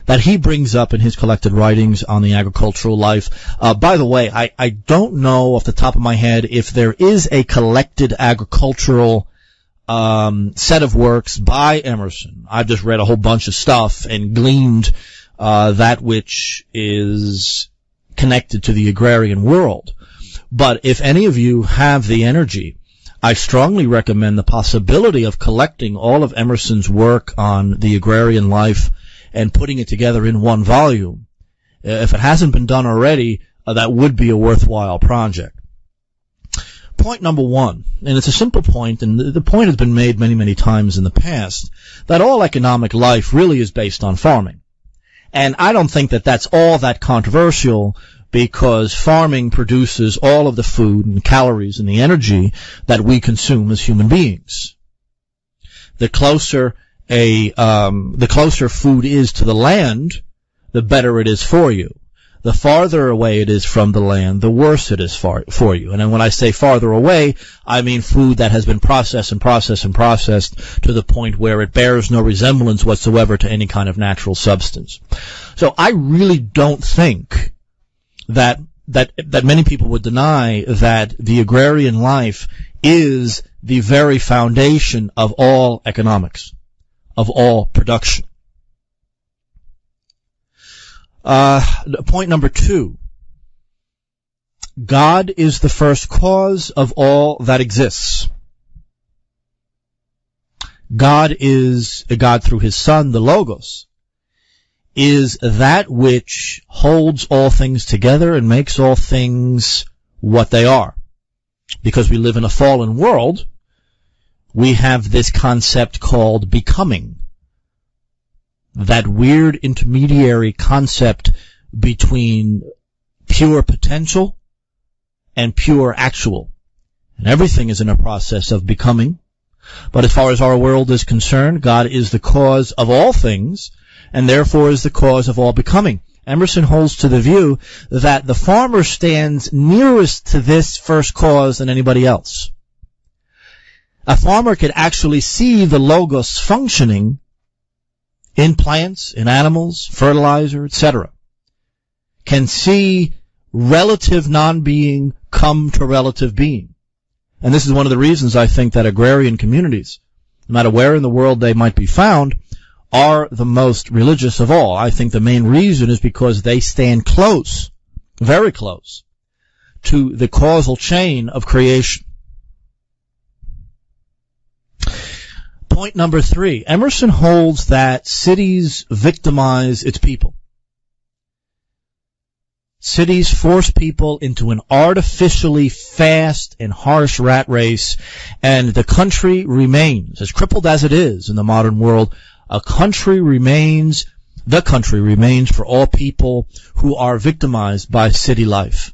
that he brings up in his collected writings on the agricultural life. By the way, I don't know off the top of my head if there is a collected agricultural set of works by Emerson. I've just read a whole bunch of stuff and gleaned that which is connected to the agrarian world. But if any of you have the energy, I strongly recommend the possibility of collecting all of Emerson's work on the agrarian life and putting it together in one volume. If it hasn't been done already, that would be a worthwhile project. Point number one, and it's a simple point, and the point has been made many, many times in the past, that all economic life really is based on farming. And I don't think that that's all that controversial, because farming produces all of the food and calories and the energy that we consume as human beings. The closer food is to the land, the better it is for you. the farther away it is from the land, the worse it is for you. And then when I say farther away, I mean food that has been processed and processed and processed to the point where it bears no resemblance whatsoever to any kind of natural substance. So I really don't think that many people would deny that the agrarian life is the very foundation of all economics, of all production. Point number 2. God is the first cause of all that exists. God is, God through his Son, the Logos, is that which holds all things together and makes all things what they are. Because we live in a fallen world, we have this concept called becoming. That weird intermediary concept between pure potential and pure actual. And everything is in a process of becoming. But as far as our world is concerned, God is the cause of all things, and therefore is the cause of all becoming. Emerson holds to the view that the farmer stands nearest to this first cause than anybody else. A farmer could actually see the Logos functioning in plants, in animals, fertilizer, etc. Can see relative non-being come to relative being. And this is one of the reasons I think that agrarian communities, no matter where in the world they might be found, are the most religious of all. I think the main reason is because they stand close, very close, to the causal chain of creation. Point number 3. Emerson holds that cities victimize its people. Cities force people into an artificially fast and harsh rat race, and the country remains, as crippled as it is in the modern world, the country remains for all people who are victimized by city life.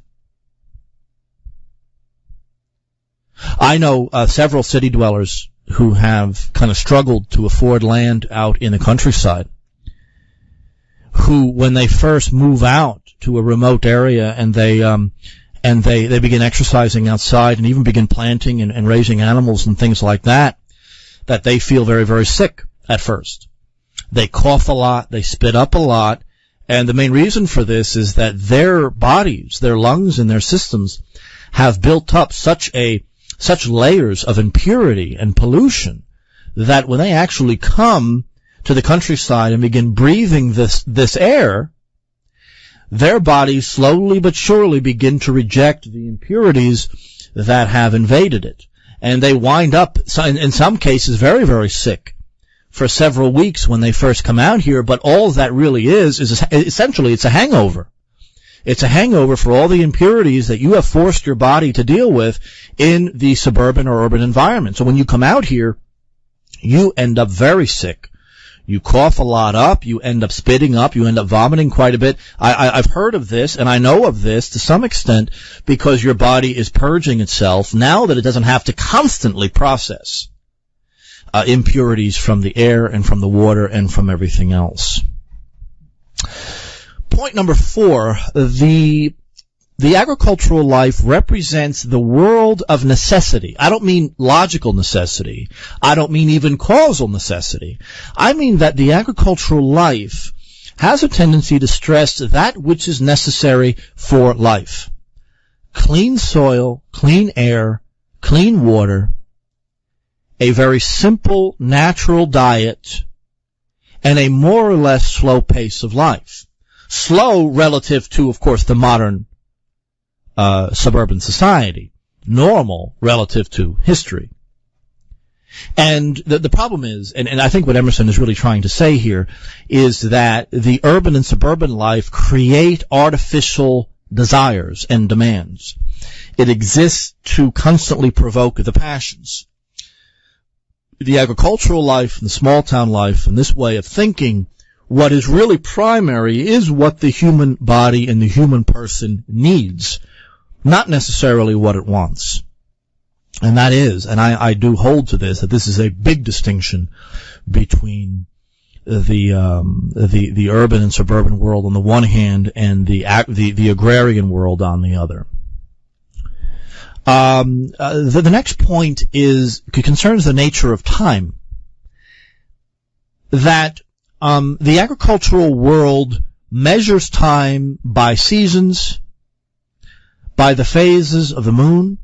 I know several city dwellers who have kind of struggled to afford land out in the countryside, who, when they first move out to a remote area and they begin exercising outside and even begin planting and raising animals and things like that, that they feel very, very sick at first. They cough a lot, they spit up a lot, and the main reason for this is that their bodies, their lungs and their systems have built up such layers of impurity and pollution that when they actually come to the countryside and begin breathing this air, their bodies slowly but surely begin to reject the impurities that have invaded it. And they wind up, in some cases, very, very sick for several weeks when they first come out here, but all that really is essentially it's a hangover. It's a hangover for all the impurities that you have forced your body to deal with in the suburban or urban environment. So when you come out here, you end up very sick. You cough a lot up, you end up spitting up, you end up vomiting quite a bit. I've heard of this, and I know of this to some extent because your body is purging itself now that it doesn't have to constantly process impurities from the air and from the water and from everything else. Point number 4, the agricultural life represents the world of necessity. I don't mean logical necessity. I don't mean even causal necessity. I mean that the agricultural life has a tendency to stress that which is necessary for life. Clean soil, clean air, clean water, a very simple, natural diet, and a more or less slow pace of life. Slow relative to, of course, the modern suburban society. Normal relative to history. And the problem is, and I think what Emerson is really trying to say here, is that the urban and suburban life create artificial desires and demands. It exists to constantly provoke the passions. The agricultural life and the small town life and this way of thinking, what is really primary is what the human body and the human person needs, not necessarily what it wants. And that is, and I do hold to this, that this is a big distinction between the urban and suburban world on the one hand, and the agrarian world on the other. The next point concerns the nature of time. That the agricultural world measures time by seasons, by the phases of the moon,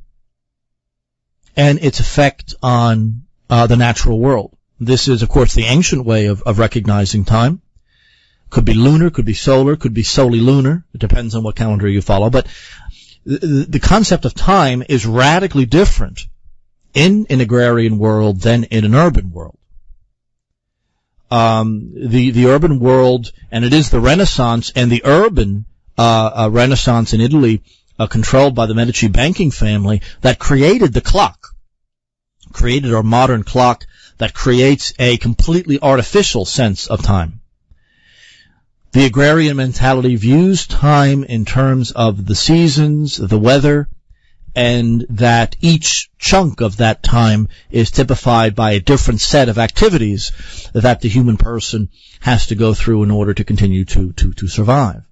and its effect on the natural world. This is, of course, the ancient way of recognizing time. Could be lunar, could be solar, could be solely lunar. It depends on what calendar you follow. But the concept of time is radically different in an agrarian world than in an urban world. The urban world, and it is the Renaissance and the urban Renaissance in Italy, controlled by the Medici banking family, that created the clock, created our modern clock that creates a completely artificial sense of time. The agrarian mentality views time in terms of the seasons, the weather, and that each chunk of that time is typified by a different set of activities that the human person has to go through in order to continue to survive.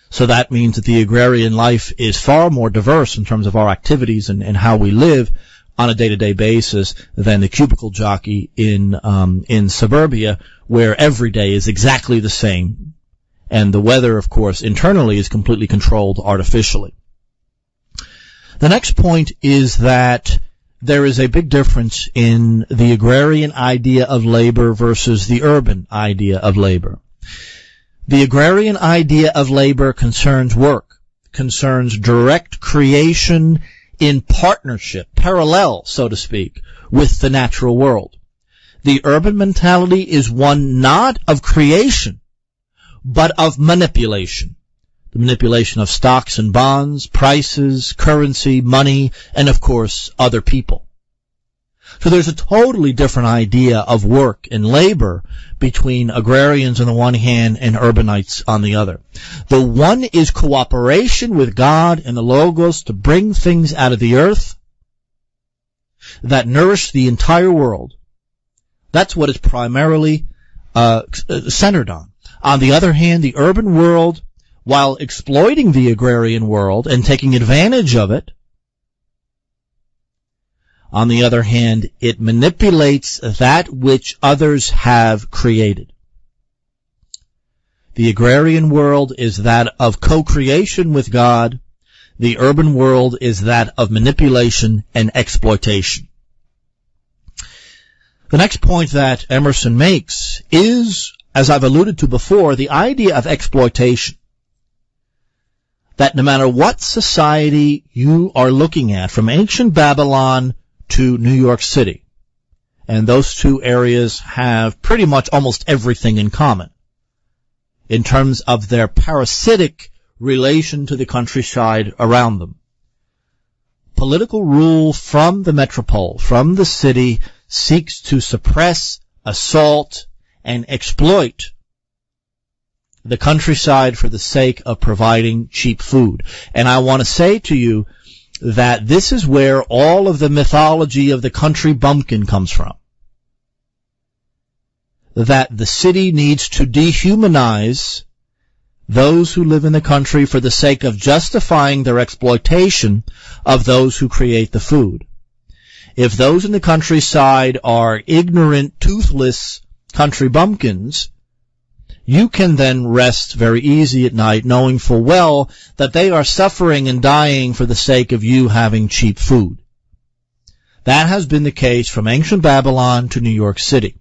So that means that the agrarian life is far more diverse in terms of our activities and how we live on a day-to-day basis than the cubicle jockey in suburbia, where every day is exactly the same. And the weather, of course, internally is completely controlled artificially. The next point is that there is a big difference in the agrarian idea of labor versus the urban idea of labor. The agrarian idea of labor concerns work, concerns direct creation in partnership, parallel, so to speak, with the natural world. The urban mentality is one not of creation, but of manipulation. The manipulation of stocks and bonds, prices, currency, money, and of course, other people. So there's a totally different idea of work and labor between agrarians on the one hand and urbanites on the other. The one is cooperation with God and the Logos to bring things out of the earth that nourish the entire world. That's what it's primarily centered on. On the other hand, the urban world, while exploiting the agrarian world and taking advantage of it, on the other hand, it manipulates that which others have created. The agrarian world is that of co-creation with God. The urban world is that of manipulation and exploitation. The next point that Emerson makes is, as I've alluded to before, the idea of exploitation. That no matter what society you are looking at, from ancient Babylon to New York City, and those two areas have pretty much almost everything in common in terms of their parasitic relation to the countryside around them. Political rule from the metropole, from the city, seeks to suppress, assault, and exploit the countryside for the sake of providing cheap food. And I want to say to you that this is where all of the mythology of the country bumpkin comes from. That the city needs to dehumanize those who live in the country for the sake of justifying their exploitation of those who create the food. If those in the countryside are ignorant, toothless country bumpkins, you can then rest very easy at night knowing full well that they are suffering and dying for the sake of you having cheap food. That has been the case from ancient Babylon to New York City.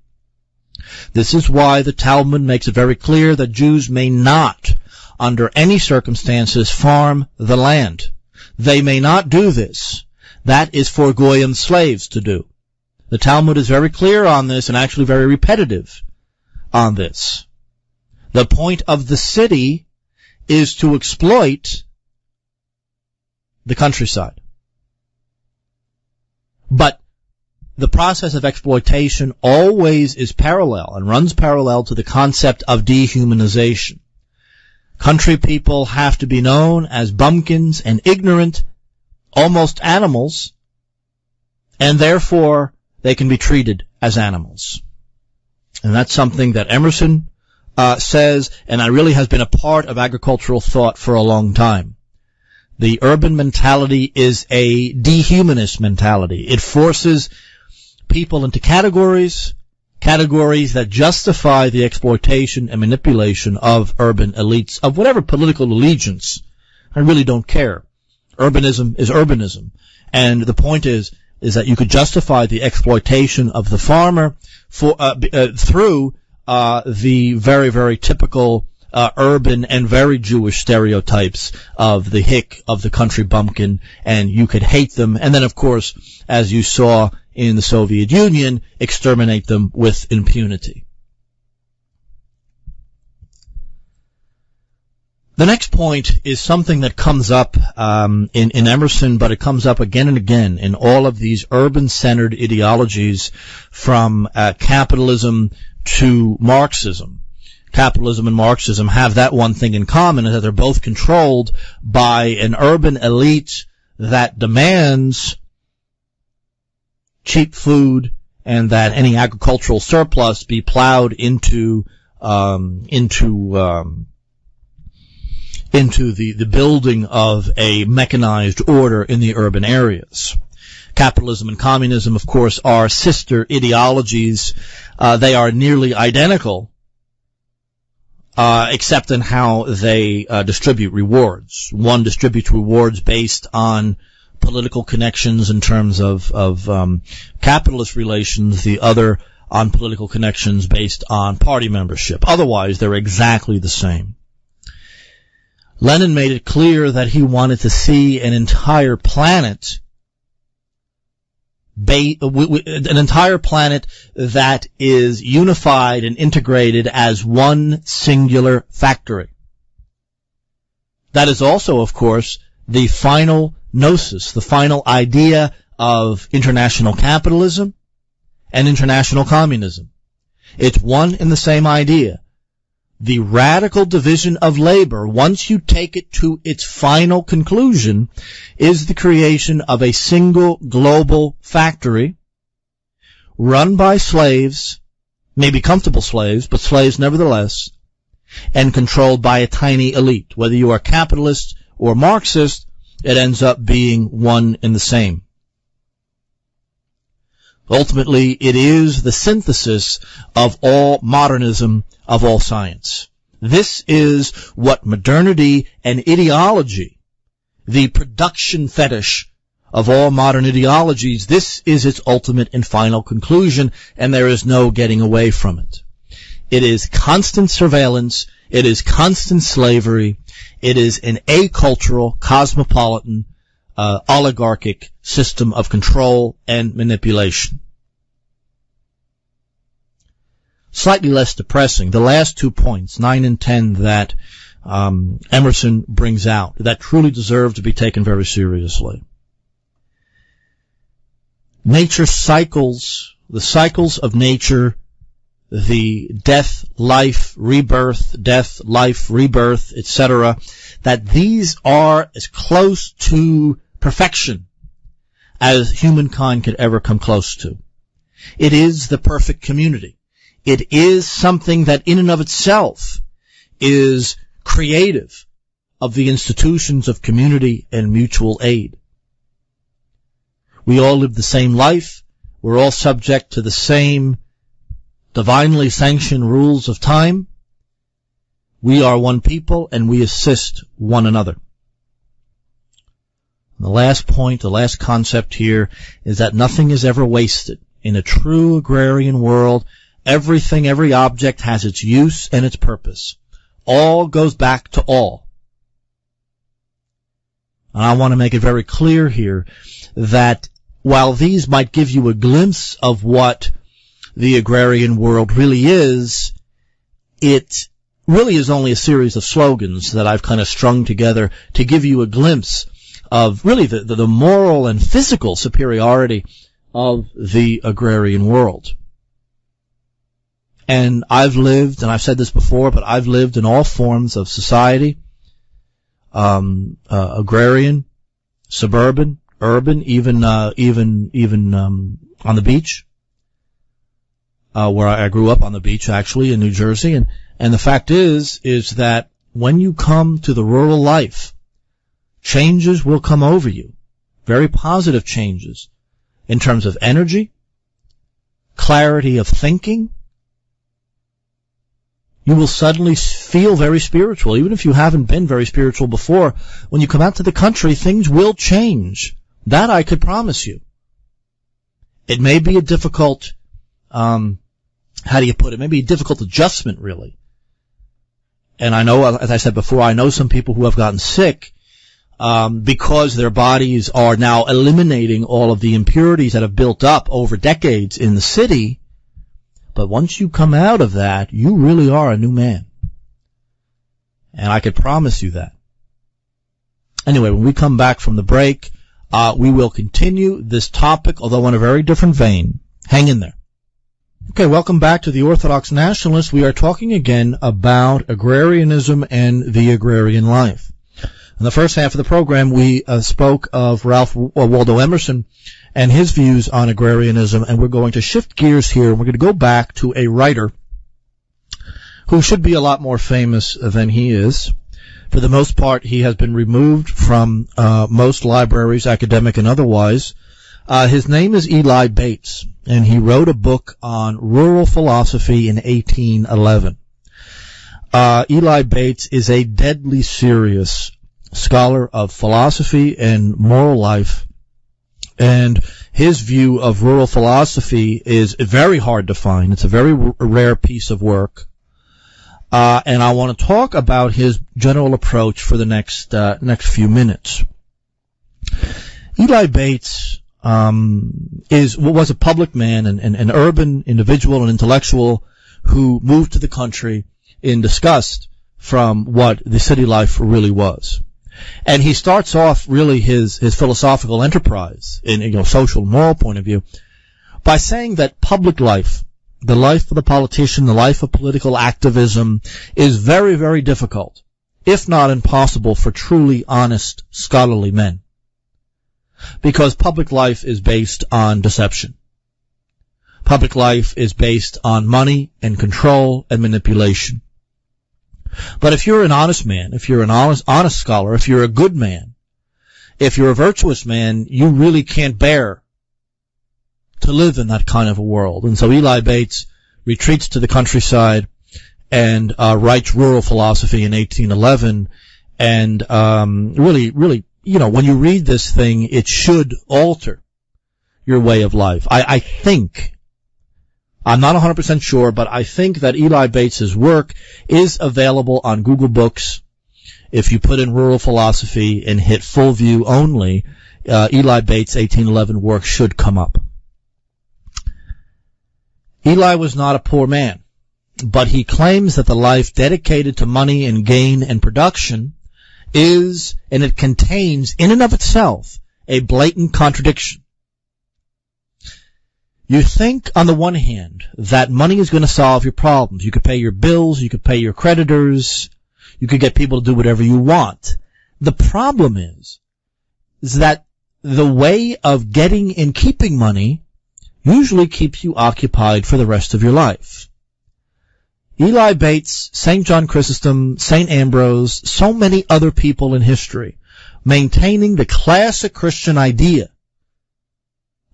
This is why the Talmud makes it very clear that Jews may not, under any circumstances, farm the land. They may not do this. That is for Goyim slaves to do. The Talmud is very clear on this and actually very repetitive on this. The point of the city is to exploit the countryside. But the process of exploitation always is parallel and runs parallel to the concept of dehumanization. Country people have to be known as bumpkins and ignorant, almost animals, and therefore they can be treated as animals. And that's something that Emerson says, and that really has been a part of agricultural thought for a long time. The urban mentality is a dehumanist mentality. It forces people into categories that justify the exploitation and manipulation of urban elites of whatever political allegiance. I really don't care. Urbanism is urbanism. And the point is that you could justify the exploitation of the farmer through the very, very typical urban and very Jewish stereotypes of the hick, of the country bumpkin, and you could hate them. And then, of course, as you saw in the Soviet Union, exterminate them with impunity. The next point is something that comes up in Emerson, but it comes up again and again in all of these urban-centered ideologies, from capitalism to Marxism. Capitalism and Marxism have that one thing in common, is that they're both controlled by an urban elite that demands cheap food and that any agricultural surplus be plowed into the building of a mechanized order in the urban areas. Capitalism and communism, of course, are sister ideologies. They are nearly identical, except in how they distribute rewards. One distributes rewards based on political connections in terms of capitalist relations, the other on political connections based on party membership. Otherwise, they're exactly the same. Lenin made it clear that he wanted to see an entire planet that is unified and integrated as one singular factory. That is also, of course, the final gnosis, the final idea of international capitalism and international communism. It's one and the same idea. The radical division of labor, once you take it to its final conclusion, is the creation of a single global factory run by slaves, maybe comfortable slaves, but slaves nevertheless, and controlled by a tiny elite. Whether you are capitalist or Marxist, it ends up being one and the same. Ultimately, it is the synthesis of all modernism, of all science. This is what modernity and ideology, the production fetish of all modern ideologies, this is its ultimate and final conclusion, and there is no getting away from it. It is constant surveillance, it is constant slavery, it is an acultural, cosmopolitan, oligarchic system of control and manipulation. Slightly less depressing, the last 2 points, 9 and 10, that Emerson brings out, that truly deserve to be taken very seriously. Nature cycles, the cycles of nature, the death, life, rebirth, etc., that these are as close to perfection as humankind could ever come close to. It is the perfect community. It is something that in and of itself is creative of the institutions of community and mutual aid. We all live the same life. We're all subject to the same divinely sanctioned rules of time. We are one people, and we assist one another. And the last point, the last concept here, is that nothing is ever wasted. In a true agrarian world, everything, every object has its use and its purpose. All goes back to all. And I want to make it very clear here that while these might give you a glimpse of what the agrarian world really is, it really is only a series of slogans that I've kind of strung together to give you a glimpse of really the moral and physical superiority of the agrarian world. And I've lived, and I've said this before, but I've lived in all forms of society, agrarian, suburban, urban, even on the beach. where I grew up on the beach, actually, in New Jersey. And the fact is that when you come to the rural life, changes will come over you. Very positive changes in terms of energy, clarity of thinking. You will suddenly feel very spiritual. Even if you haven't been very spiritual before, when you come out to the country, things will change. That I could promise you. It may be a difficult, how do you put it? Maybe a difficult adjustment, really. And I know, as I said before, I know some people who have gotten sick because their bodies are now eliminating all of the impurities that have built up over decades in the city. But once you come out of that, you really are a new man. And I could promise you that. Anyway, when we come back from the break, we will continue this topic, although in a very different vein. Hang in there. Okay, welcome back to the Orthodox Nationalist. We are talking again about agrarianism and the agrarian life. In the first half of the program, we spoke of Ralph Waldo Emerson and his views on agrarianism, and we're going to shift gears here. We're going to go back to a writer who should be a lot more famous than he is. For the most part, he has been removed from most libraries, academic and otherwise. His name is Eli Bates, and he wrote a book on rural philosophy in 1811. Eli Bates is a deadly serious scholar of philosophy and moral life, and his view of rural philosophy is very hard to find. It's a very rare piece of work. And I want to talk about his general approach for the next few minutes. Eli Bates was a public man, an urban individual, an intellectual who moved to the country in disgust from what the city life really was. And he starts off really his philosophical enterprise in social and moral point of view by saying that public life, the life of the politician, the life of political activism, is very, very difficult, if not impossible, for truly honest, scholarly men. Because public life is based on deception. Public life is based on money and control and manipulation. But if you're an honest man, if you're an honest scholar, if you're a good man, if you're a virtuous man, you really can't bear to live in that kind of a world. And so Eli Bates retreats to the countryside and writes Rural Philosophy in 1811. And really, when you read this thing, it should alter your way of life. I think, I'm not 100% sure, but I think that Eli Bates' work is available on Google Books. If you put in Rural Philosophy and hit full view only, Eli Bates' 1811 work should come up. Eli was not a poor man, but he claims that the life dedicated to money and gain and production is, and it contains in and of itself, a blatant contradiction. You think, on the one hand, that money is going to solve your problems. You could pay your bills, you could pay your creditors, you could get people to do whatever you want. The problem is that the way of getting and keeping money usually keeps you occupied for the rest of your life. Eli Bates, St. John Chrysostom, St. Ambrose, so many other people in history, maintaining the classic Christian idea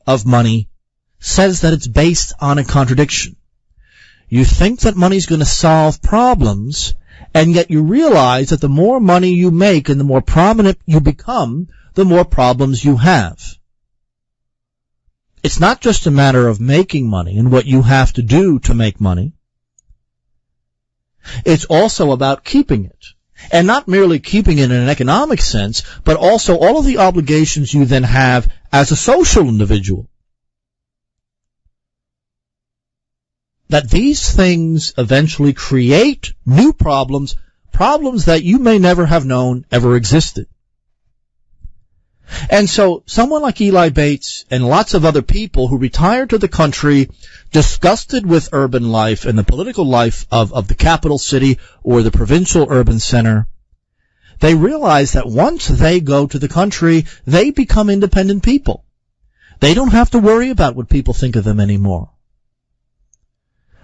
of money, says that it's based on a contradiction. You think that money's going to solve problems, and yet you realize that the more money you make and the more prominent you become, the more problems you have. It's not just a matter of making money and what you have to do to make money. It's also about keeping it. And not merely keeping it in an economic sense, but also all of the obligations you then have as a social individual. That these things eventually create new problems that you may never have known ever existed. And so someone like Eli Bates and lots of other people who retired to the country disgusted with urban life and the political life of the capital city or the provincial urban center, they realize that once they go to the country, they become independent people. They don't have to worry about what people think of them anymore.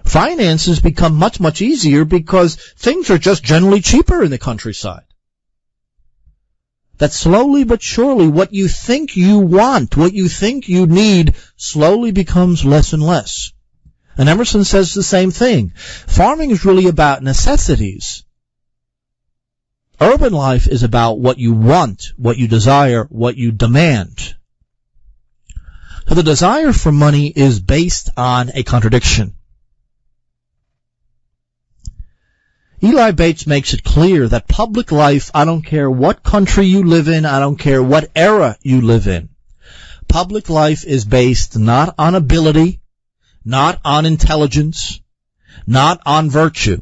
finances become much, much easier because things are just generally cheaper in the countryside. That slowly but surely what you think you want, what you think you need, slowly becomes less and less. And Emerson says the same thing. Farming is really about necessities. Urban life is about what you want, what you desire, what you demand. So the desire for money is based on a contradiction. Eli Bates makes it clear that public life, I don't care what country you live in, I don't care what era you live in, public life is based not on ability, not on intelligence, not on virtue.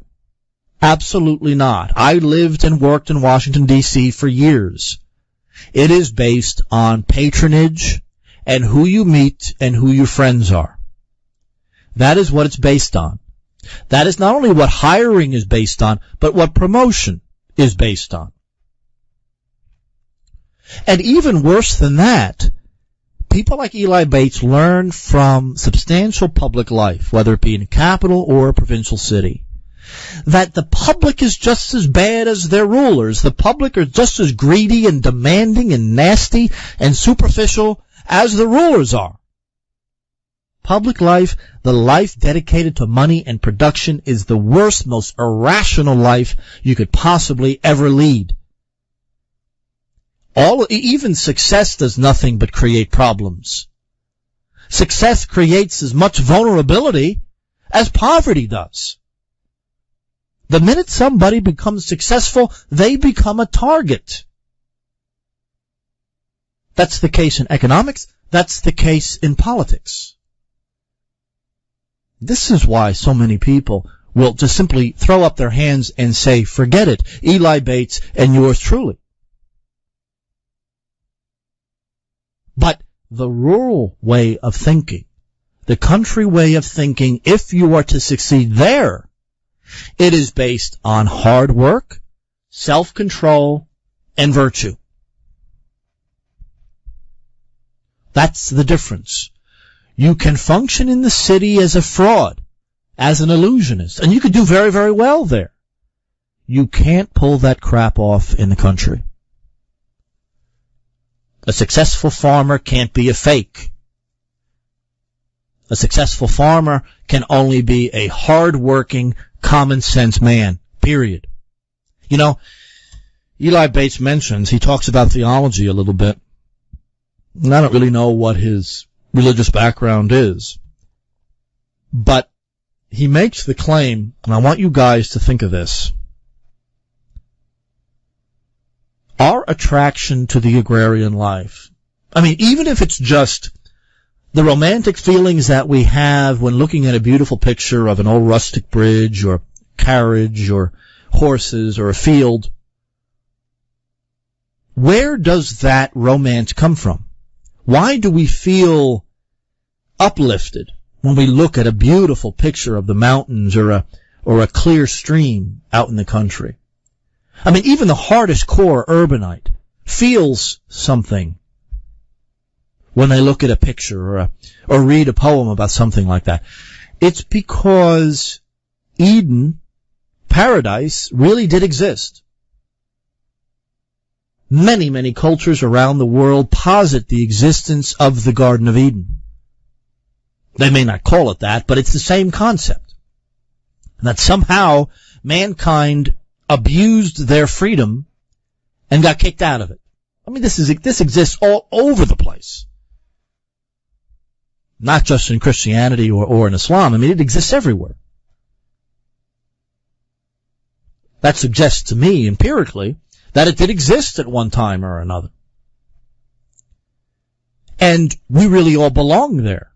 Absolutely not. I lived and worked in Washington, D.C. for years. It is based on patronage and who you meet and who your friends are. That is what it's based on. That is not only what hiring is based on, but what promotion is based on. And even worse than that, people like Eli Bates learn from substantial public life, whether it be in a capital or a provincial city, that the public is just as bad as their rulers. The public are just as greedy and demanding and nasty and superficial as the rulers are. Public life, the life dedicated to money and production, is the worst, most irrational life you could possibly ever lead. Even success does nothing but create problems. Success creates as much vulnerability as poverty does. The minute somebody becomes successful, they become a target. That's the case in economics. That's the case in politics. This is why so many people will just simply throw up their hands and say, forget it, Eli Bates and yours truly. But the rural way of thinking, the country way of thinking, if you are to succeed there, it is based on hard work, self-control, and virtue. That's the difference. You can function in the city as a fraud, as an illusionist, and you could do very, very well there. You can't pull that crap off in the country. A successful farmer can't be a fake. A successful farmer can only be a hard-working, common-sense man, period. You know, Eli Bates mentions, he talks about theology a little bit, and I don't really know what his religious background is, but he makes the claim, and I want you guys to think of this. Our attraction to the agrarian life, I mean, even if it's just the romantic feelings that we have when looking at a beautiful picture of an old rustic bridge or carriage or horses or a field, where does that romance come from? Why do we feel uplifted when we look at a beautiful picture of the mountains or a clear stream out in the country? I mean, even the hardest core urbanite feels something when they look at a picture or read a poem about something like that. It's because Eden, paradise, really did exist. Many, many cultures around the world posit the existence of the Garden of Eden. They may not call it that, but it's the same concept. That somehow mankind abused their freedom and got kicked out of it. I mean, this exists all over the place. Not just in Christianity or in Islam. I mean, it exists everywhere. That suggests to me, empirically, that it did exist at one time or another. And we really all belong there.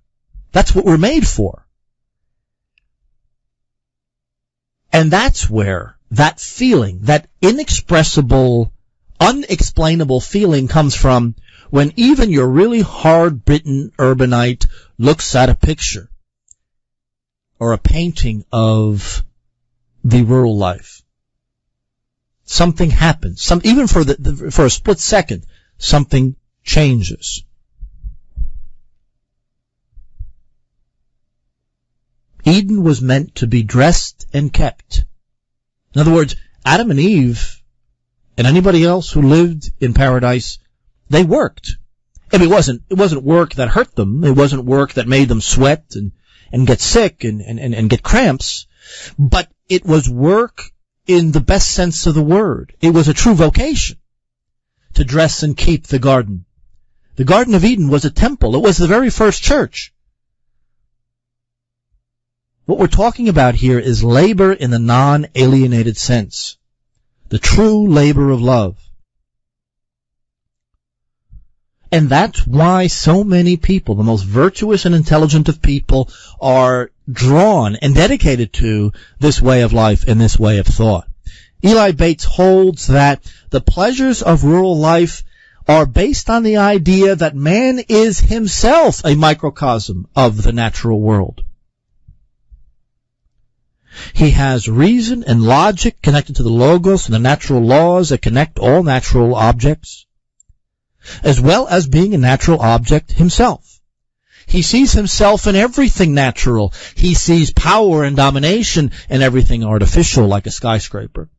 That's what we're made for. And that's where that feeling, that inexpressible, unexplainable feeling comes from when even your really hard-bitten urbanite looks at a picture or a painting of the rural life. Something happens. Even for a split second, something changes. Eden was meant to be dressed and kept. In other words, Adam and Eve and anybody else who lived in paradise, they worked. And it wasn't work that hurt them. It wasn't work that made them sweat and get sick and get cramps. But it was work in the best sense of the word. It was a true vocation to dress and keep the garden. The Garden of Eden was a temple. It was the very first church. What we're talking about here is labor in the non-alienated sense. The true labor of love. And that's why so many people, the most virtuous and intelligent of people, are drawn and dedicated to this way of life and this way of thought. Eli Bates holds that the pleasures of rural life are based on the idea that man is himself a microcosm of the natural world. He has reason and logic connected to the logos and the natural laws that connect all natural objects, as well as being a natural object himself. He sees himself in everything natural. He sees power and domination in everything artificial, like a skyscraper.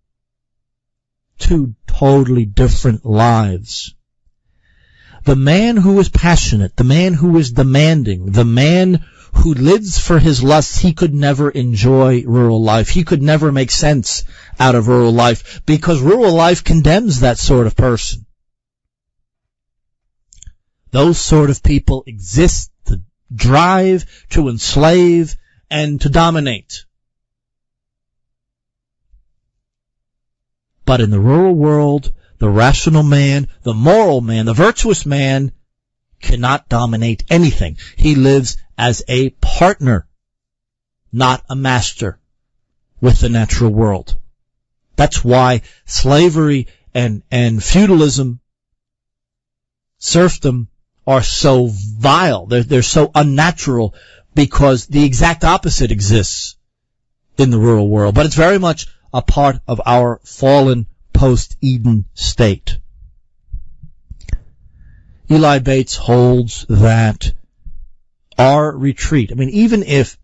Two totally different lives. The man who is passionate, the man who is demanding, the man who lives for his lusts, he could never enjoy rural life. He could never make sense out of rural life because rural life condemns that sort of person. Those sort of people exist to drive, to enslave, and to dominate. But in the rural world, the rational man, the moral man, the virtuous man cannot dominate anything. He lives as a partner, not a master, with the natural world. That's why slavery and feudalism, serfdom, are so vile. They're so unnatural because the exact opposite exists in the rural world. But it's very much a part of our fallen post-Eden state. Eli Bates holds that our retreat, even if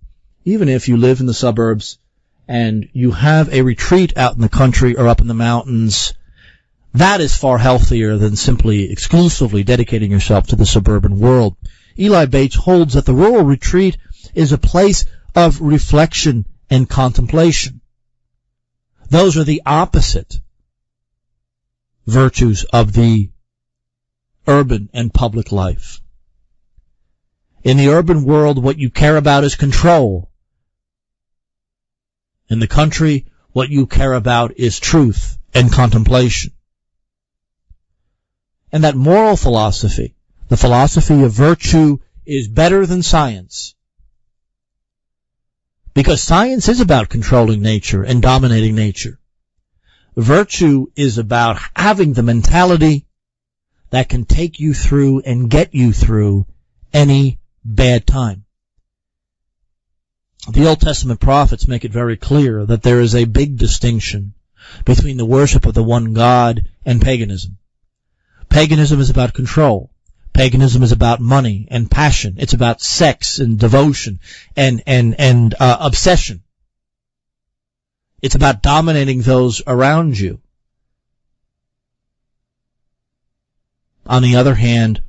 you live in the suburbs and you have a retreat out in the country or up in the mountains, that is far healthier than simply exclusively dedicating yourself to the suburban world. Eli Bates holds that the rural retreat is a place of reflection and contemplation. Those are the opposite virtues of the urban and public life. In the urban world, what you care about is control. In the country, what you care about is truth and contemplation. And that moral philosophy, the philosophy of virtue, is better than science. Because science is about controlling nature and dominating nature. Virtue is about having the mentality that can take you through and get you through any bad time. The Old Testament prophets make it very clear that there is a big distinction between the worship of the one God and paganism. Paganism is about control. Paganism is about money and passion. It's about sex and devotion and obsession. It's about dominating those around you. On the other hand,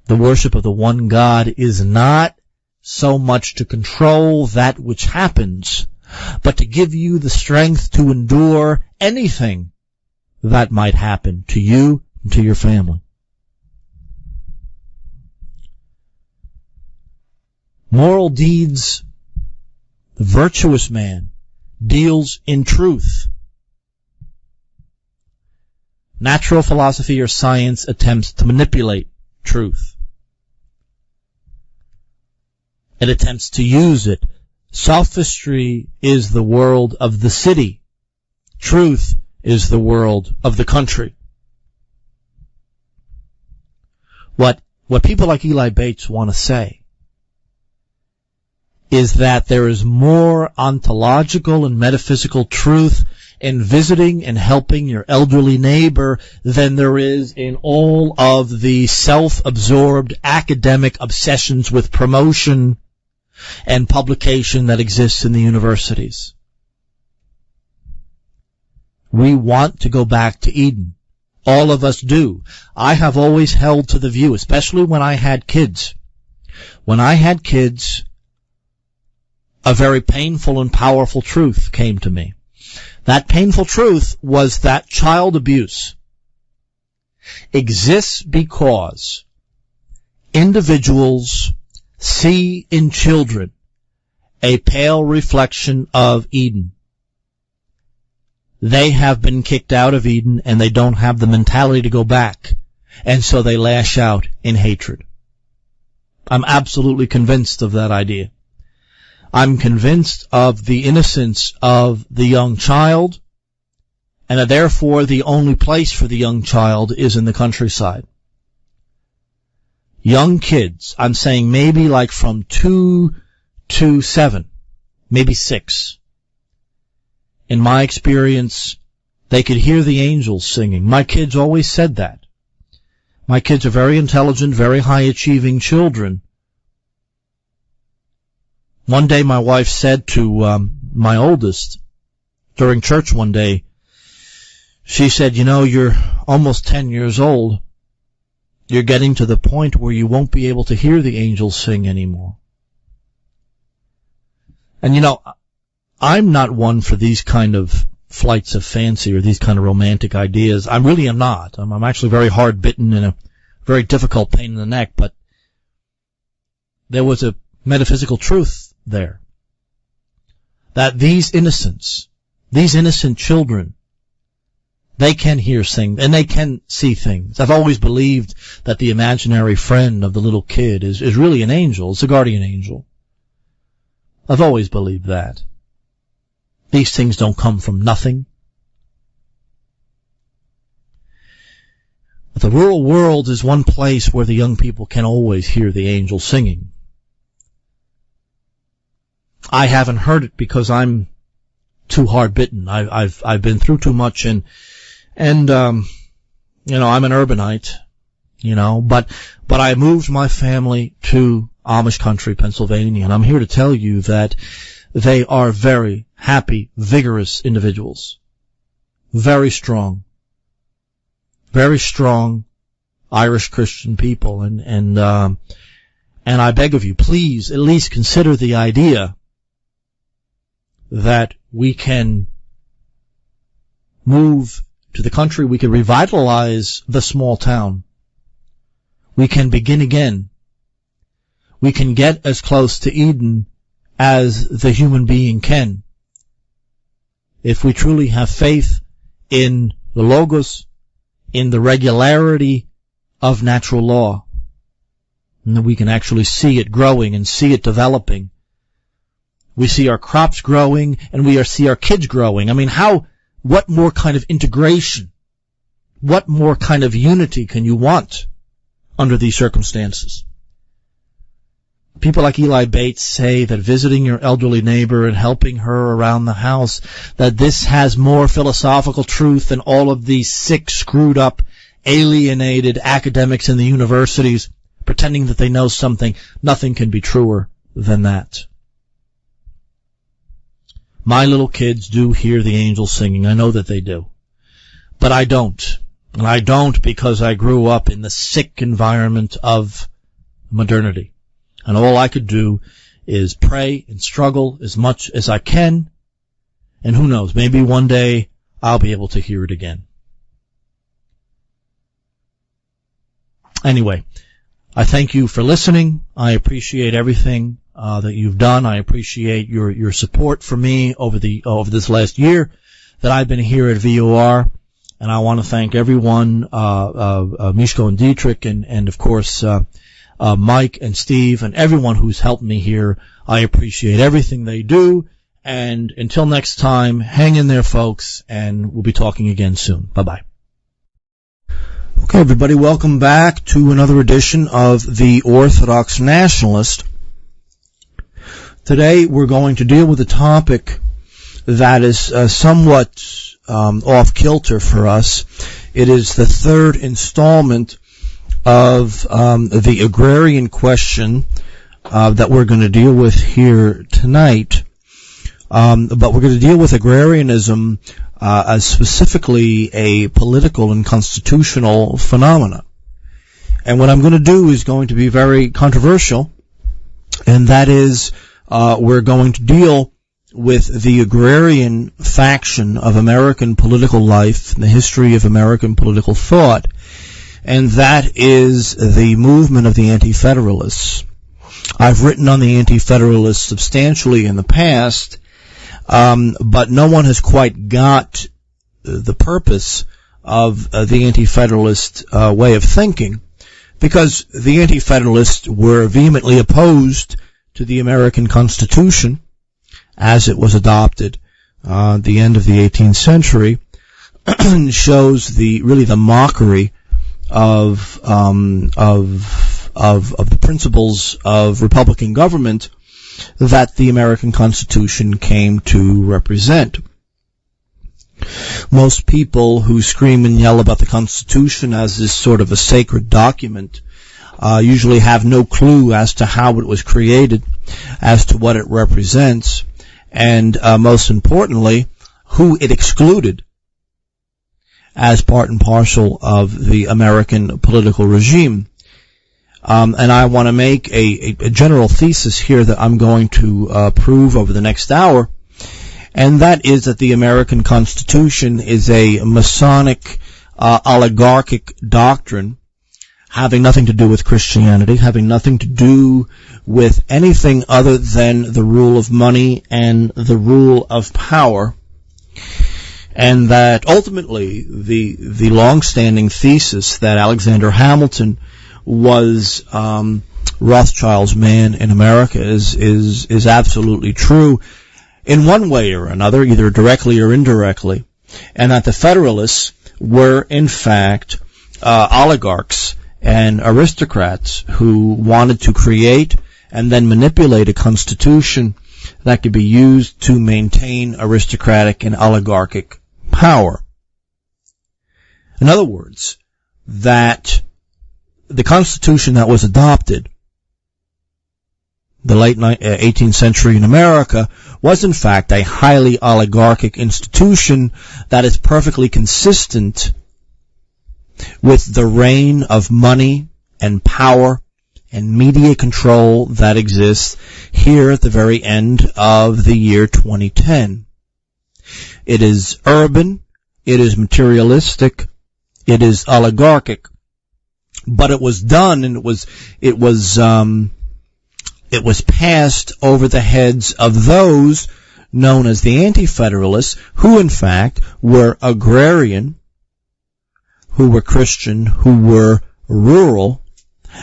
the worship of the one God is not so much to control that which happens, but to give you the strength to endure anything that might happen to you and to your family. Moral deeds, the virtuous man deals in truth. Natural philosophy or science attempts to manipulate truth. It attempts to use it. Sophistry is the world of the city. Truth is the world of the country. What people like Eli Bates want to say is that there is more ontological and metaphysical truth in visiting and helping your elderly neighbor than there is in all of the self-absorbed academic obsessions with promotion and publication that exists in the universities. We want to go back to Eden. All of us do. I have always held to the view, especially when I had kids. When I had kids, a very painful and powerful truth came to me. That painful truth was that child abuse exists because individuals see in children a pale reflection of Eden. They have been kicked out of Eden and they don't have the mentality to go back, and so they lash out in hatred. I'm absolutely convinced of that idea. I'm convinced of the innocence of the young child, and that therefore the only place for the young child is in the countryside. Young kids, I'm saying maybe like from 2 to 7, maybe 6. In my experience, they could hear the angels singing. My kids always said that. My kids are very intelligent, very high-achieving children. One day my wife said to my oldest, during church one day, she said, you know, you're almost 10 years old. You're getting to the point where you won't be able to hear the angels sing anymore. And you know, I'm not one for these kind of flights of fancy or these kind of romantic ideas. I really am not. I'm actually very hard-bitten and a very difficult pain in the neck, but there was a metaphysical truth there. That these innocent children, they can hear things and they can see things. I've always believed that the imaginary friend of the little kid is really an angel. It's a guardian angel. I've always believed that. These things don't come from nothing. But the rural world is one place where the young people can always hear the angels singing. I haven't heard it because I'm too hard-bitten. I've been through too much, and you know, I'm an urbanite, you know, but I moved my family to Amish country, Pennsylvania, and I'm here to tell you that they are very happy, vigorous individuals. Very strong Irish Christian people, and I beg of you, please at least consider the idea that we can move to the country, we can revitalize the small town. We can begin again. We can get as close to Eden as the human being can. If we truly have faith in the Logos, in the regularity of natural law, and that we can actually see it growing and see it developing. We see our crops growing and we see our kids growing. I mean, what more kind of integration, what more kind of unity can you want under these circumstances? People like Eli Bates say that visiting your elderly neighbor and helping her around the house, that this has more philosophical truth than all of these sick, screwed up, alienated academics in the universities pretending that they know something. Nothing can be truer than that. My little kids do hear the angels singing. I know that they do. But I don't. And I don't because I grew up in the sick environment of modernity. And all I could do is pray and struggle as much as I can. And who knows, maybe one day I'll be able to hear it again. Anyway, I thank you for listening. I appreciate everything that you've done. I appreciate your support for me over this last year that I've been here at VOR. And I want to thank everyone, Mishko and Dietrich, and of course, Mike and Steve, and everyone who's helped me here. I appreciate everything they do. And until next time, hang in there, folks, and we'll be talking again soon. Bye-bye. Okay, everybody, welcome back to another edition of The Orthodox Nationalist. Today, we're going to deal with a topic that is somewhat off-kilter for us. It is the third installment of the agrarian question that we're going to deal with here tonight. But we're going to deal with agrarianism as specifically a political and constitutional phenomena. And what I'm going to do is going to be very controversial, and that is we're going to deal with the agrarian faction of American political life and the history of American political thought, and that is the movement of the Anti-Federalists. I've written on the Anti-Federalists substantially in the past, but no one has quite got the purpose of the Anti-Federalist way of thinking, because the Anti-Federalists were vehemently opposed to the American Constitution as it was adopted at the end of the 18th century. Shows the mockery of the principles of Republican government that the American Constitution came to represent. Most people who scream and yell about the Constitution as this sort of a sacred document usually have no clue as to how it was created, as to what it represents, and most importantly, who it excluded as part and parcel of the American political regime. And I want to make a general thesis here that I'm going to prove over the next hour, and that is that the American Constitution is a Masonic oligarchic doctrine having nothing to do with Christianity, having nothing to do with anything other than the rule of money and the rule of power, and that ultimately the long-standing thesis that Alexander Hamilton was Rothschild's man in America is absolutely true in one way or another, either directly or indirectly, and that the Federalists were in fact oligarchs and aristocrats who wanted to create and then manipulate a constitution that could be used to maintain aristocratic and oligarchic power. In other words, that the Constitution that was adopted the late 18th century in America was in fact a highly oligarchic institution that is perfectly consistent with the reign of money and power and media control that exists here at the very end of the year 2010. It is urban, it is materialistic, it is oligarchic, but it was done, and it was passed over the heads of those known as the Anti-Federalists, who in fact were agrarian, who were Christian, who were rural,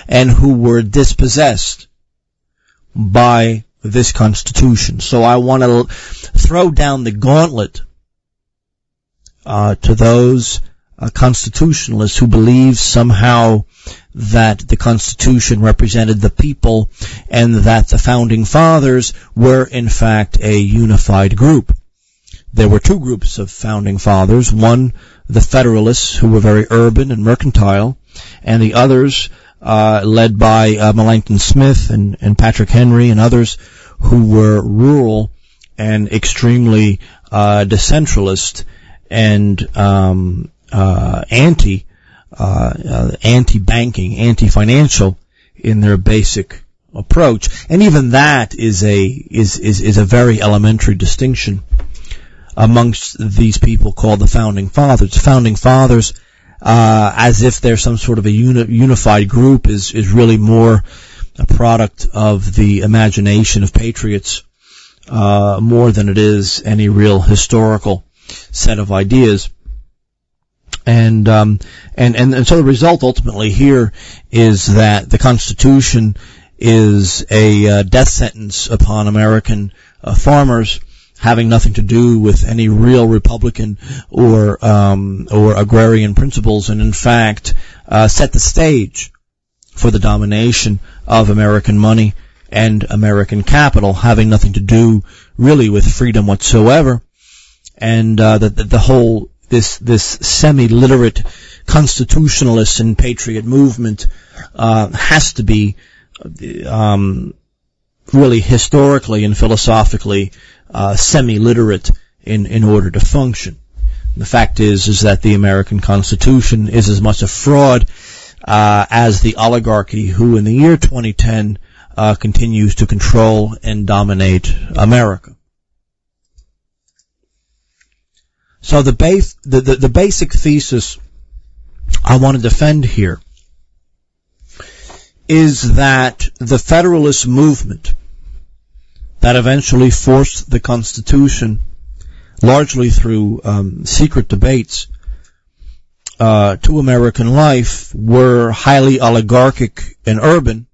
and who were dispossessed by this Constitution. So I want to throw down the gauntlet to those constitutionalists who believe somehow that the Constitution represented the people and that the Founding Fathers were in fact a unified group. There were two groups of Founding Fathers, one the Federalists, who were very urban and mercantile, and the others led by Melancthon Smith and Patrick Henry and others who were rural and extremely decentralist and anti-banking, anti-financial in their basic approach. And even that is a very elementary distinction amongst these people called the Founding Fathers. The Founding Fathers, as if they're some sort of a unified group, is really more a product of the imagination of patriots, more than it is any real historical set of ideas. And so the result ultimately here is that the Constitution is a death sentence upon American farmers, having nothing to do with any real Republican or agrarian principles, and in fact set the stage for the domination of American money and American capital, having nothing to do really with freedom whatsoever, and the whole this semi-literate constitutionalist and patriot movement has to be really historically and philosophically semi-literate in order to function. The fact is that the American Constitution is as much a fraud as the oligarchy who in the year 2010 continues to control and dominate America. So the basic thesis I want to defend here is that the Federalist movement that eventually forced the Constitution, largely through secret debates, to American life, were highly oligarchic and urban,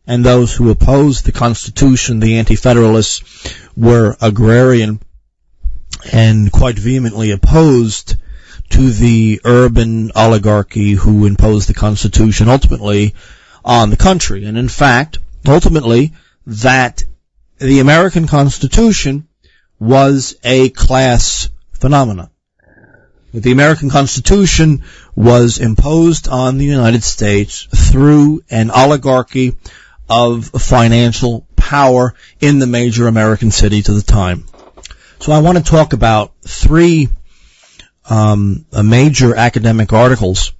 and those who opposed the Constitution, the Anti-Federalists, were agrarian and quite vehemently opposed to the urban oligarchy who imposed the Constitution ultimately on the country. And in fact, ultimately, that the American Constitution was a class phenomenon. The American Constitution was imposed on the United States through an oligarchy of financial power in the major American cities of the time. So I want to talk about three major academic articles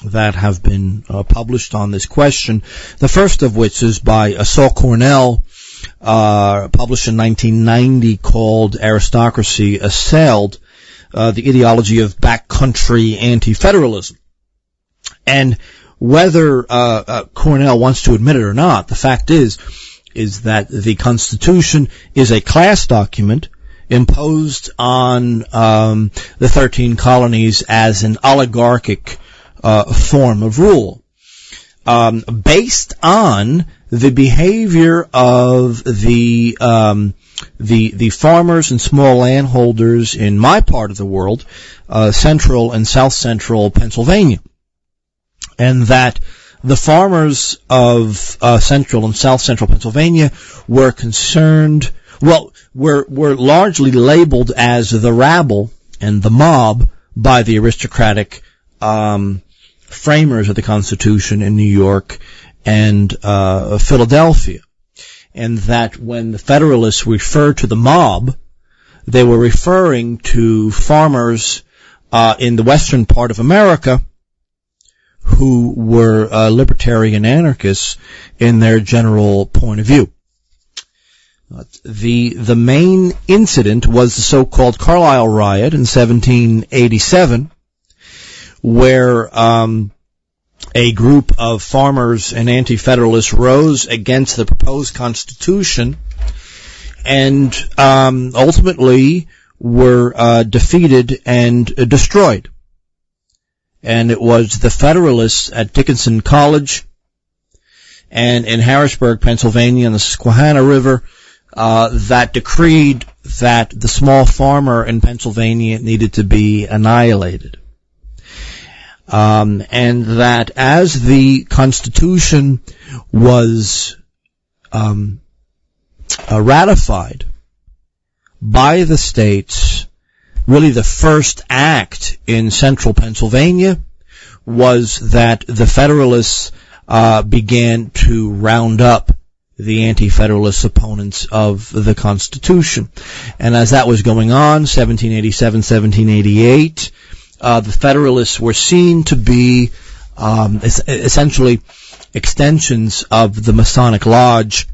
that have been published on this question. The first of which is by Saul Cornell, published in 1990, called Aristocracy Assailed, the Ideology of Backcountry Anti-Federalism. And whether Cornell wants to admit it or not, the fact is that the Constitution is a class document imposed on the 13 colonies as an oligarchic form of rule, based on the behavior of the farmers and small landholders in my part of the world, central and south central Pennsylvania, and that the farmers of central and south central Pennsylvania were concerned. Well, were largely labeled as the rabble and the mob by the aristocratic framers of the Constitution in New York and Philadelphia. And that when the Federalists referred to the mob, they were referring to farmers in the western part of America who were libertarian anarchists in their general point of view. The main incident was the so-called Carlisle riot in 1787, where a group of farmers and anti-federalists rose against the proposed Constitution and ultimately were defeated and destroyed. And it was the Federalists at Dickinson College and in Harrisburg, Pennsylvania, on the Susquehanna River, that decreed that the small farmer in Pennsylvania needed to be annihilated. And that as the Constitution was ratified by the states, really the first act in central Pennsylvania was that the Federalists began to round up the anti-Federalist opponents of the Constitution. And as that was going on, 1787, 1788, the Federalists were seen to be essentially extensions of the Masonic Lodge,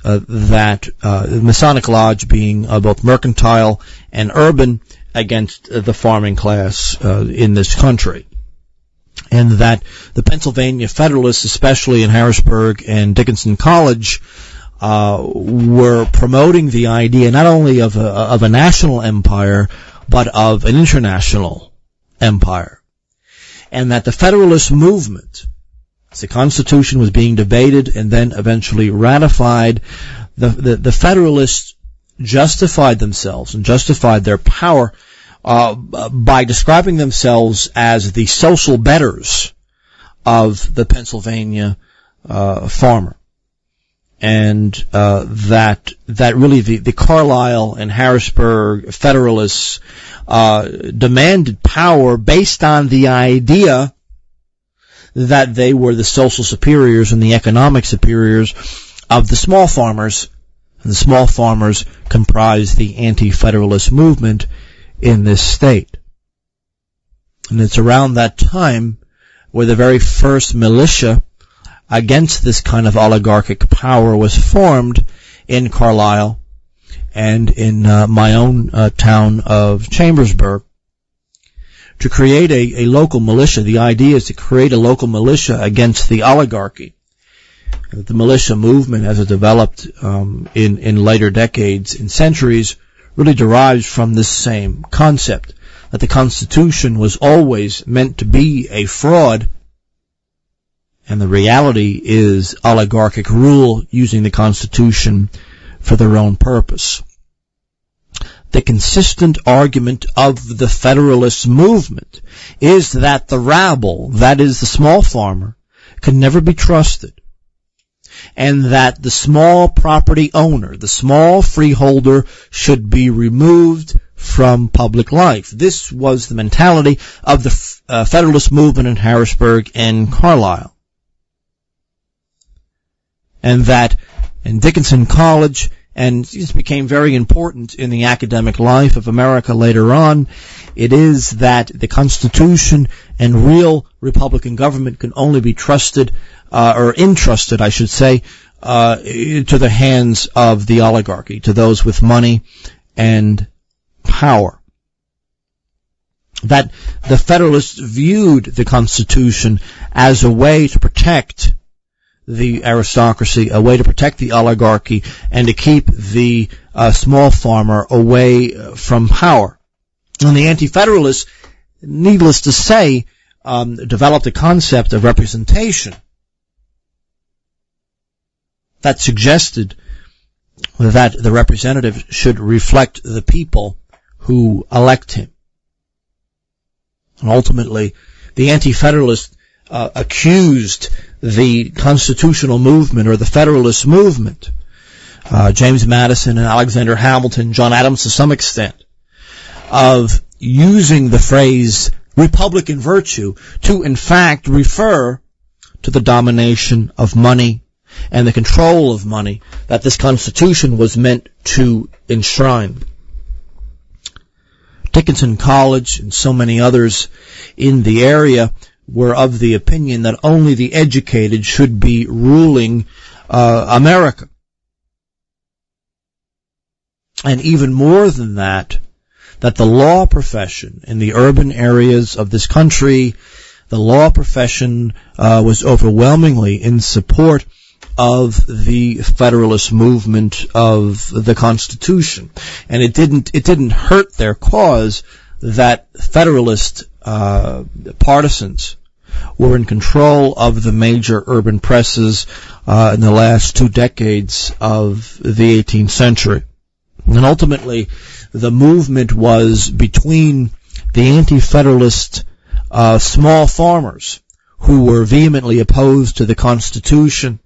the Masonic Lodge being both mercantile and urban against the farming class in this country. And that the Pennsylvania Federalists, especially in Harrisburg and Dickinson College, were promoting the idea not only of a national empire, but of an international empire. And that the Federalist movement, as the Constitution was being debated and then eventually ratified, the Federalists justified themselves and justified their power by describing themselves as the social betters of the Pennsylvania farmer. And that really the Carlisle and Harrisburg Federalists demanded power based on the idea that they were the social superiors and the economic superiors of the small farmers, and the small farmers comprise the anti-federalist movement in this state. And it's around that time where the very first militia against this kind of oligarchic power was formed in Carlisle and in my own town of Chambersburg, to create a local militia. The idea is to create a local militia against the oligarchy. The militia movement, as it developed in later decades, in centuries, really derives from this same concept, that the Constitution was always meant to be a fraud, and the reality is oligarchic rule using the Constitution for their own purpose. The consistent argument of the Federalist movement is that the rabble, that is the small farmer, can never be trusted, and that the small property owner, the small freeholder, should be removed from public life. This was the mentality of the Federalist movement in Harrisburg and Carlisle. And that in Dickinson College, and this became very important in the academic life of America later on, it is that the Constitution and real Republican government can only be trusted, or entrusted, I should say, to the hands of the oligarchy, to those with money and power. That the Federalists viewed the Constitution as a way to protect the aristocracy, a way to protect the oligarchy, and to keep the small farmer away from power. And the Anti-Federalists, needless to say, developed a concept of representation that suggested that the representative should reflect the people who elect him. And ultimately, the Anti-Federalists accused the constitutional movement, or the Federalist movement, James Madison and Alexander Hamilton, John Adams to some extent, of using the phrase Republican virtue to in fact refer to the domination of money and the control of money that this Constitution was meant to enshrine. Dickinson College and so many others in the area were of the opinion that only the educated should be ruling America. And even more than that, that the law profession in the urban areas of this country, the law profession was overwhelmingly in support of the Federalist movement of the Constitution. And it didn't hurt their cause that Federalist partisans were in control of the major urban presses in the last 2 decades of the 18th century. And ultimately, the movement was between the anti-Federalist small farmers who were vehemently opposed to the Constitution,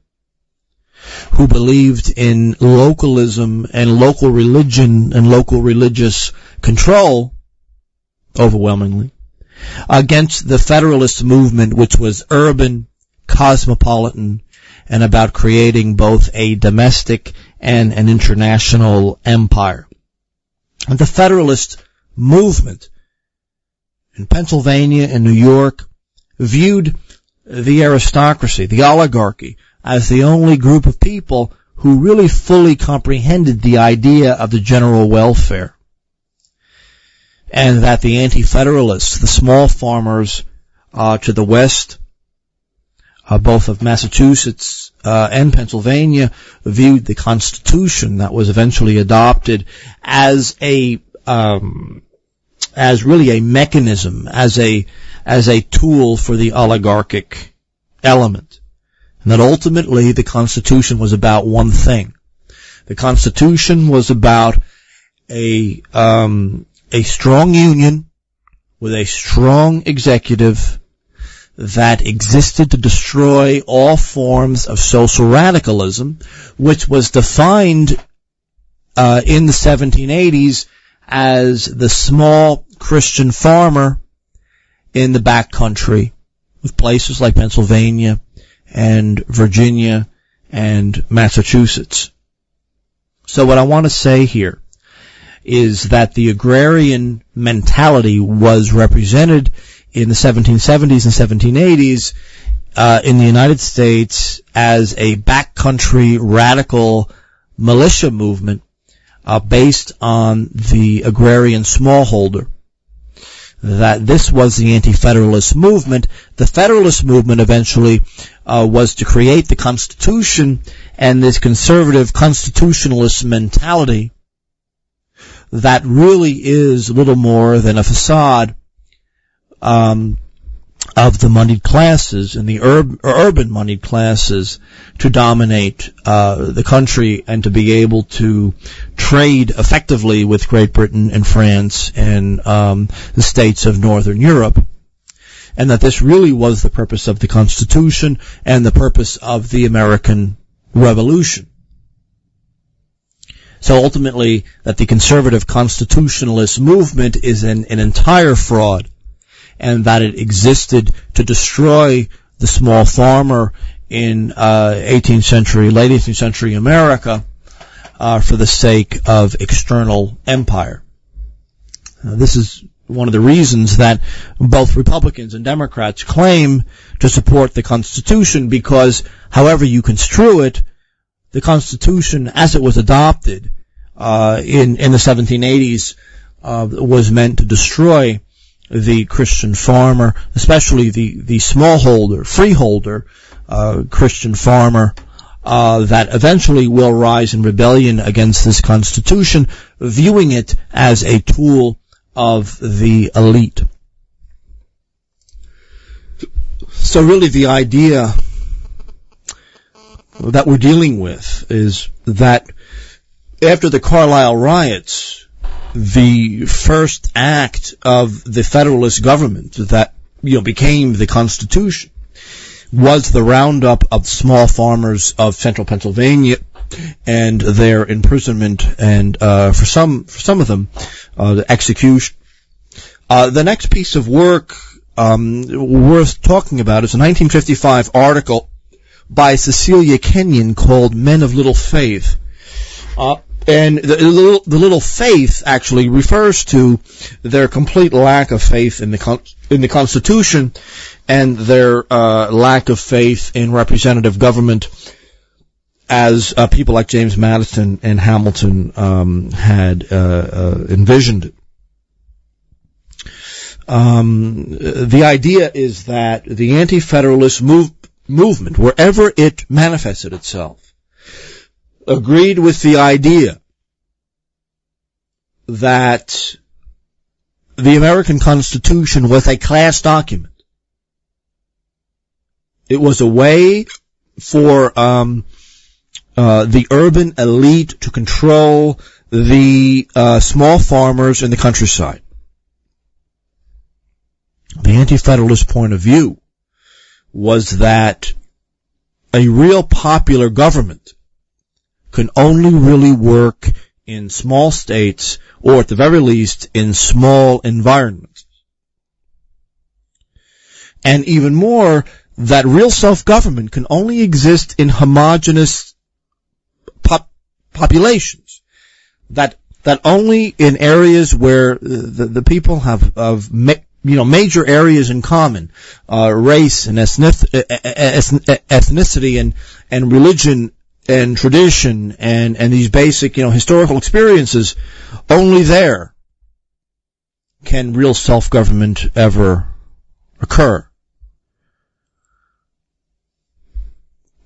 who believed in localism and local religion and local religious control, overwhelmingly, against the Federalist movement, which was urban, cosmopolitan, and about creating both a domestic and an international empire. And the Federalist movement in Pennsylvania and New York viewed the aristocracy, the oligarchy, as the only group of people who really fully comprehended the idea of the general welfare. And that the anti-Federalists, the small farmers to the west, both of Massachusetts and Pennsylvania, viewed the Constitution that was eventually adopted as really a mechanism, as a tool for the oligarchic element. And that ultimately the Constitution was about one thing. The Constitution was about a strong union with a strong executive that existed to destroy all forms of social radicalism, which was defined in the 1780s as the small Christian farmer in the back country, with places like Pennsylvania and Virginia and Massachusetts. So what I want to say here is that the agrarian mentality was represented in the 1770s and 1780s in the United States as a backcountry radical militia movement based on the agrarian smallholder. That this was the anti-federalist movement. The federalist movement eventually was to create the Constitution, and this conservative constitutionalist mentality that really is little more than a facade of the moneyed classes and the urban moneyed classes to dominate the country and to be able to trade effectively with Great Britain and France and the states of Northern Europe. And that this really was the purpose of the Constitution and the purpose of the American Revolution. So ultimately, that the conservative constitutionalist movement is an entire fraud, and that it existed to destroy the small farmer in 18th century, late 18th century America for the sake of external empire. This is one of the reasons that both Republicans and Democrats claim to support the Constitution, because however you construe it, the Constitution, as it was adopted in the 1780s, was meant to destroy the Christian farmer, especially the smallholder, freeholder Christian farmer, that eventually will rise in rebellion against this Constitution, viewing it as a tool of the elite. So really the idea that we're dealing with is that after the Carlisle riots, the first act of the Federalist government that, became the Constitution was the roundup of small farmers of central Pennsylvania and their imprisonment and, for some of them, the execution. The next piece of work, worth talking about is a 1955 article by Cecilia Kenyon called Men of Little Faith. And the little faith actually refers to their complete lack of faith in the Constitution and their lack of faith in representative government as people like James Madison and Hamilton had envisioned it. The idea is that the anti-federalist movement, wherever it manifested itself, agreed with the idea that the American Constitution was a class document. It was a way for the urban elite to control the small farmers in the countryside. The anti-federalist point of view was that a real popular government can only really work in small states, or at the very least in small environments. And even more, that real self-government can only exist in homogeneous populations. That only in areas where the people have major areas in common, race and ethnicity and religion and tradition and these basic, historical experiences, only there can real self-government ever occur.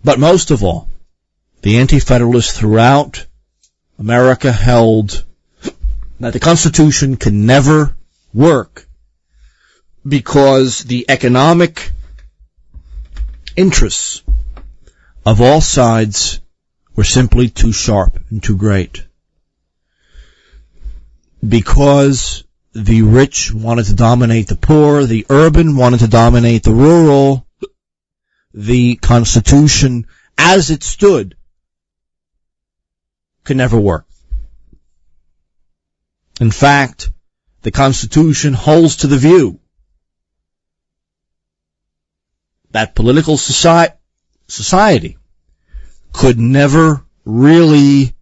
But most of all, the anti-federalists throughout America held that the Constitution can never work because the economic interests of all sides were simply too sharp and too great. Because the rich wanted to dominate the poor, the urban wanted to dominate the rural, the Constitution, as it stood, could never work. In fact, the Constitution holds to the view that political society could never really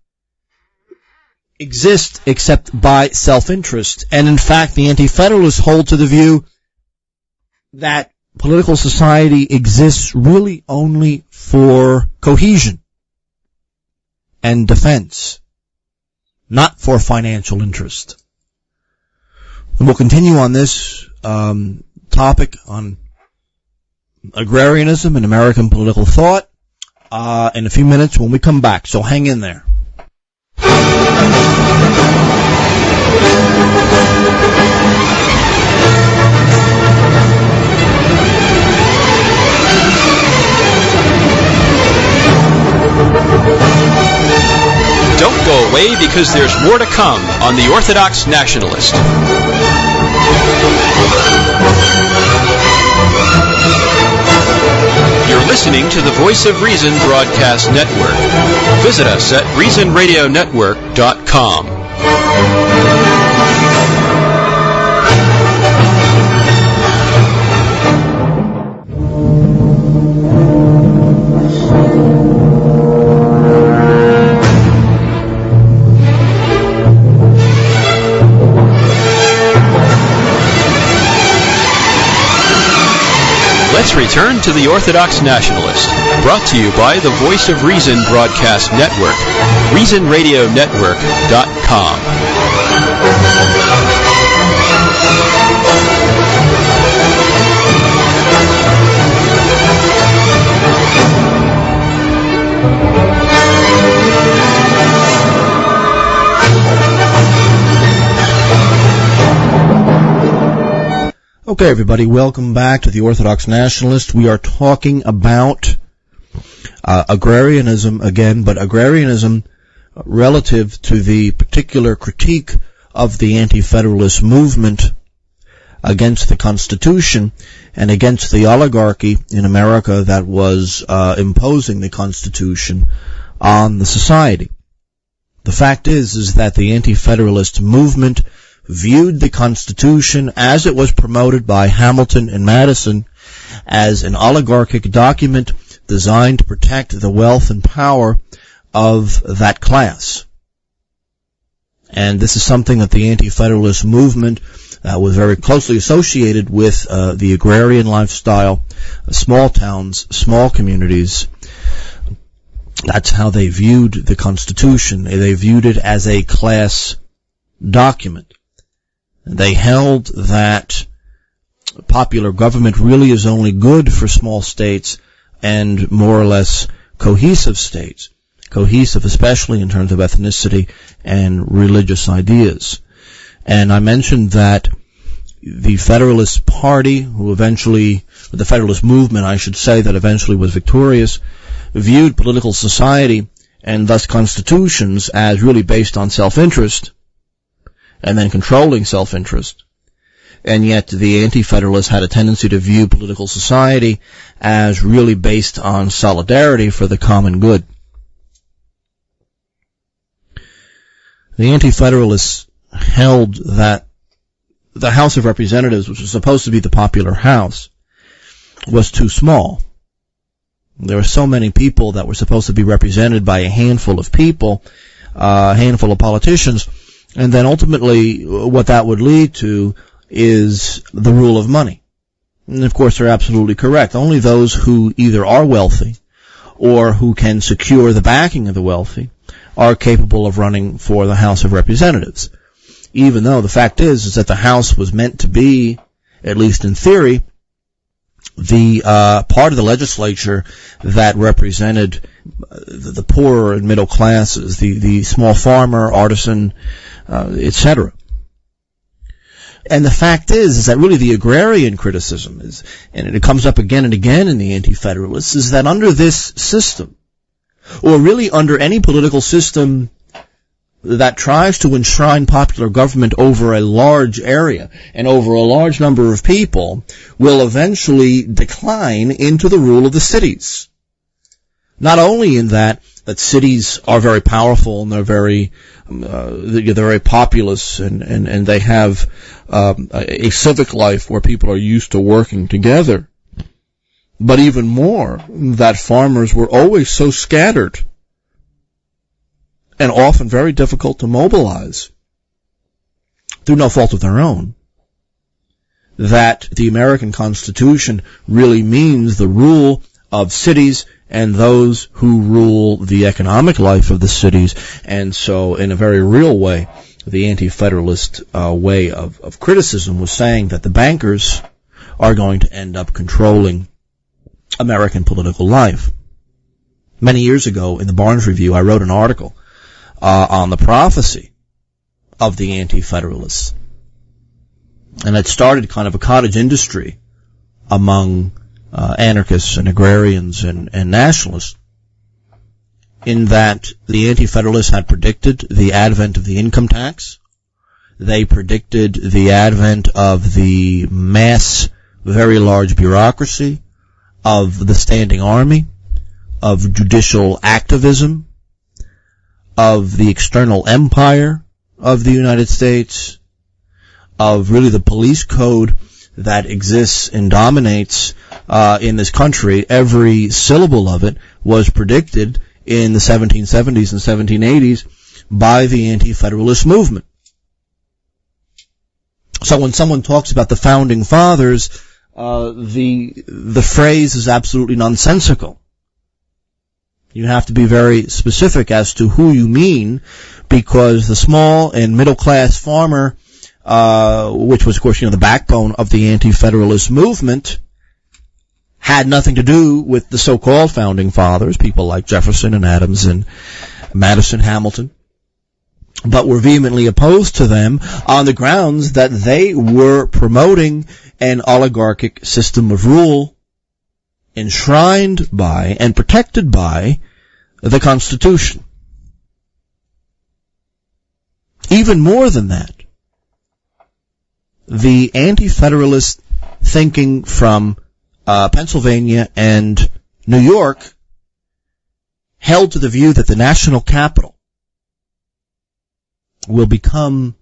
exist except by self-interest. And in fact, the Anti-Federalists hold to the view that political society exists really only for cohesion and defense, not for financial interest. And we'll continue on this topic on agrarianism and American political thought in a few minutes when we come back, so hang in there. Don't go away, because there's more to come on The Orthodox Nationalist. You're listening to the Voice of Reason Broadcast Network. Visit us at reasonradionetwork.com. Let's return to the Orthodox Nationalist, brought to you by the Voice of Reason Broadcast Network, reasonradionetwork.com. Okay, everybody, welcome back to the Orthodox Nationalist. We are talking about agrarianism again, but agrarianism relative to the particular critique of the anti-federalist movement against the Constitution and against the oligarchy in America that was imposing the Constitution on the society. The fact is that the anti-federalist movement viewed the Constitution as it was promoted by Hamilton and Madison as an oligarchic document designed to protect the wealth and power of that class. And this is something that the anti-federalist movement was very closely associated with the agrarian lifestyle, small towns, small communities. That's how they viewed the Constitution. They viewed it as a class document. They held that popular government really is only good for small states and more or less cohesive states. Cohesive especially in terms of ethnicity and religious ideas. And I mentioned that the Federalist Party, the Federalist movement, I should say, that eventually was victorious, viewed political society and thus constitutions as really based on self-interest, and then controlling self-interest. And yet the anti-federalists had a tendency to view political society as really based on solidarity for the common good. The anti-federalists held that the House of Representatives, which was supposed to be the popular house, was too small. There were so many people that were supposed to be represented by a handful of people, a handful of politicians, and then ultimately what that would lead to is the rule of money. And of course they're absolutely correct. Only those who either are wealthy or who can secure the backing of the wealthy are capable of running for the House of Representatives. Even though the fact is that the House was meant to be, at least in theory, the part of the legislature that represented the poorer and middle classes, the small farmer, artisan, etc. And the fact is that really the agrarian criticism is, and it comes up again and again in the anti-federalists, is that under this system, or really under any political system that tries to enshrine popular government over a large area and over a large number of people, will eventually decline into the rule of the cities. Not only in that cities are very powerful and they're very populous and they have a civic life where people are used to working together. but even more, that farmers were always so scattered and often very difficult to mobilize through no fault of their own, that the American Constitution really means the rule of cities and those who rule the economic life of the cities. And so, in a very real way, the anti-federalist way of criticism was saying that the bankers are going to end up controlling American political life. Many years ago, in the Barnes Review, I wrote an article on the prophecy of the anti-federalists. And it started kind of a cottage industry among anarchists and agrarians and nationalists, in that the anti-federalists had predicted the advent of the income tax. They predicted the advent of the mass, very large bureaucracy, of the standing army, of judicial activism, of the external empire of the United States, of really the police code that exists and dominates in this country. Every syllable of it was predicted in the 1770s and 1780s by the anti-federalist movement. So when someone talks about the founding fathers, the phrase is absolutely nonsensical. You have to be very specific as to who you mean, because the small and middle class farmer, which was, of course, the backbone of the anti-federalist movement, had nothing to do with the so-called founding fathers, people like Jefferson and Adams and Madison, Hamilton, but were vehemently opposed to them on the grounds that they were promoting an oligarchic system of rule enshrined by and protected by the Constitution. Even more than that, the anti-federalist thinking from Pennsylvania and New York held to the view that the national capital will become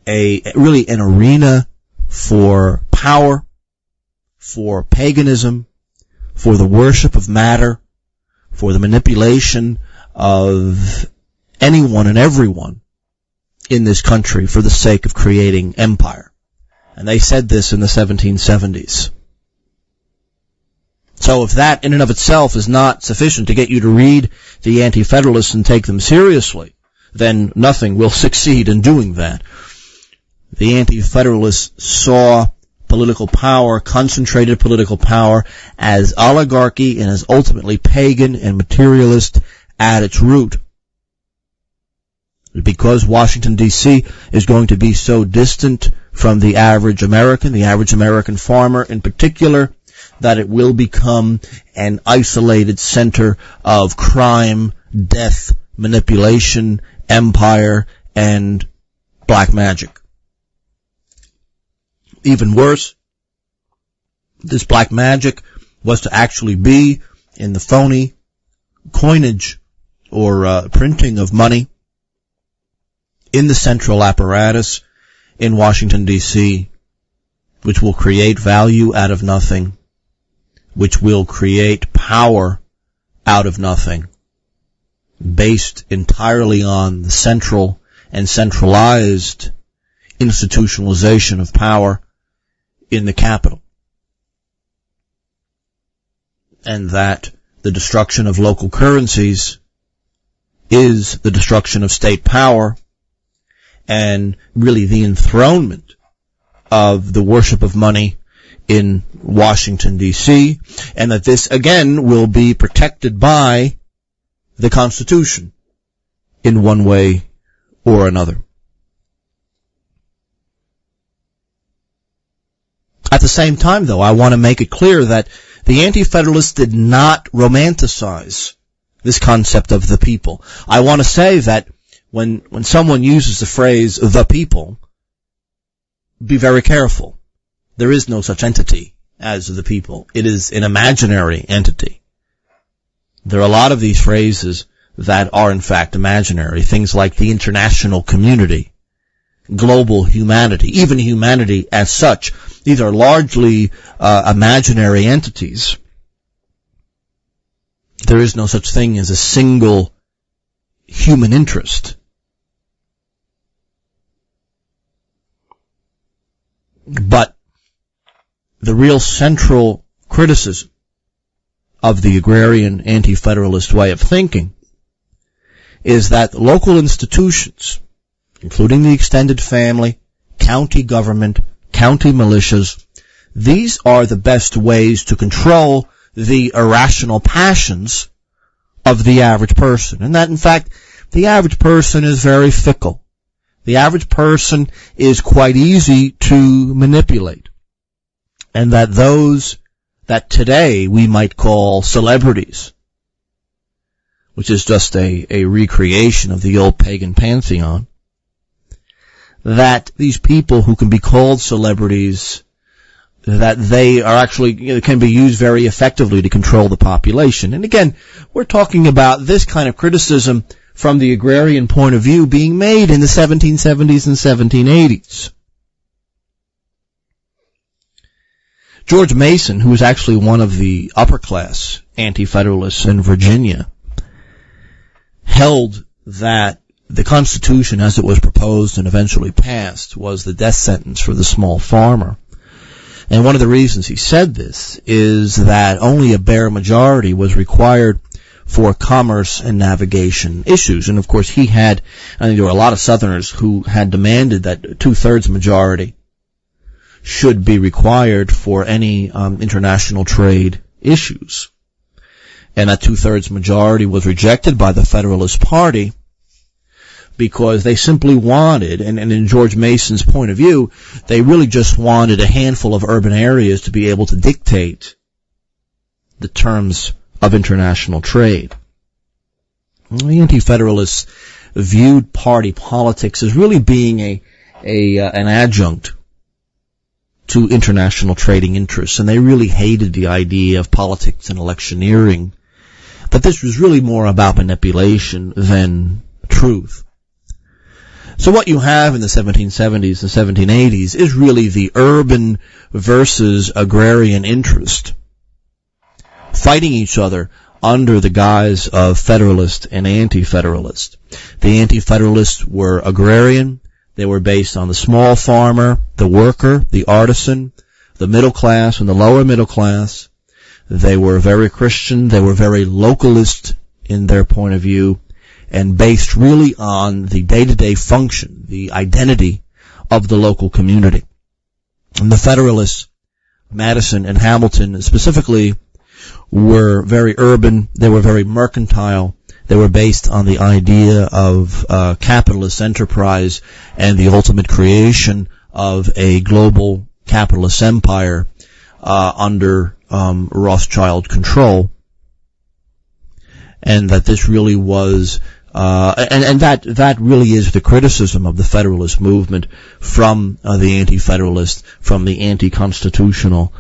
really an arena for power, for paganism, for the worship of matter, for the manipulation of anyone and everyone in this country for the sake of creating empire. And they said this in the 1770s. So if that in and of itself is not sufficient to get you to read the anti-federalists and take them seriously, then nothing will succeed in doing that. The anti-federalists saw political power, concentrated political power, as oligarchy and as ultimately pagan and materialist at its root. Because Washington, D.C. is going to be so distant from the average American farmer in particular, that it will become an isolated center of crime, death, manipulation, empire, and black magic. Even worse, this black magic was to actually be in the phony coinage or printing of money in the central apparatus in Washington, D.C., which will create value out of nothing, which will create power out of nothing, based entirely on the central and centralized institutionalization of power in the capital. And that the destruction of local currencies is the destruction of state power and really the enthronement of the worship of money in Washington, D.C., and that this, again, will be protected by the Constitution in one way or another. At the same time, though, I want to make it clear that the Anti-Federalists did not romanticize this concept of the people. I want to say that when someone uses the phrase, the people, be very careful. There is no such entity as the people. It is an imaginary entity. There are a lot of these phrases that are in fact imaginary. Things like the international community, global humanity, even humanity as such. These are largely imaginary entities. There is no such thing as a single human interest. But the real central criticism of the agrarian anti-federalist way of thinking is that local institutions, including the extended family, county government, county militias, these are the best ways to control the irrational passions of the average person. And that, in fact, the average person is very fickle. The average person is quite easy to manipulate. And that those that today we might call celebrities, which is just a recreation of the old pagan pantheon, that these people who can be called celebrities, that they are actually, can be used very effectively to control the population. And again, we're talking about this kind of criticism from the agrarian point of view being made in the 1770s and 1780s. George Mason, who was actually one of the upper-class anti-federalists in Virginia, held that the Constitution as it was proposed and eventually passed was the death sentence for the small farmer. And one of the reasons he said this is that only a bare majority was required for commerce and navigation issues. And of course I think there were a lot of Southerners who had demanded that 2/3 majority should be required for any international trade issues. And that 2/3 majority was rejected by the Federalist Party because they simply wanted, and in George Mason's point of view, they really just wanted a handful of urban areas to be able to dictate the terms of international trade. The Anti-Federalists viewed party politics as really being an adjunct to international trading interests, and they really hated the idea of politics and electioneering. But this was really more about manipulation than truth. So what you have in the 1770s and 1780s is really the urban versus agrarian interest fighting each other under the guise of Federalist and Anti-Federalist. The Anti-Federalists were agrarian. They were based on the small farmer, the worker, the artisan, the middle class and the lower middle class. They were very Christian. They were very localist in their point of view and based really on the day-to-day function, the identity of the local community. And the Federalists, Madison and Hamilton specifically, were very urban. They were very mercantile. They were based on the idea of capitalist enterprise and the ultimate creation of a global capitalist empire under Rothschild control. And that this really was that really is the criticism of the Federalist movement from the Anti-Federalist, from the anti-constitutional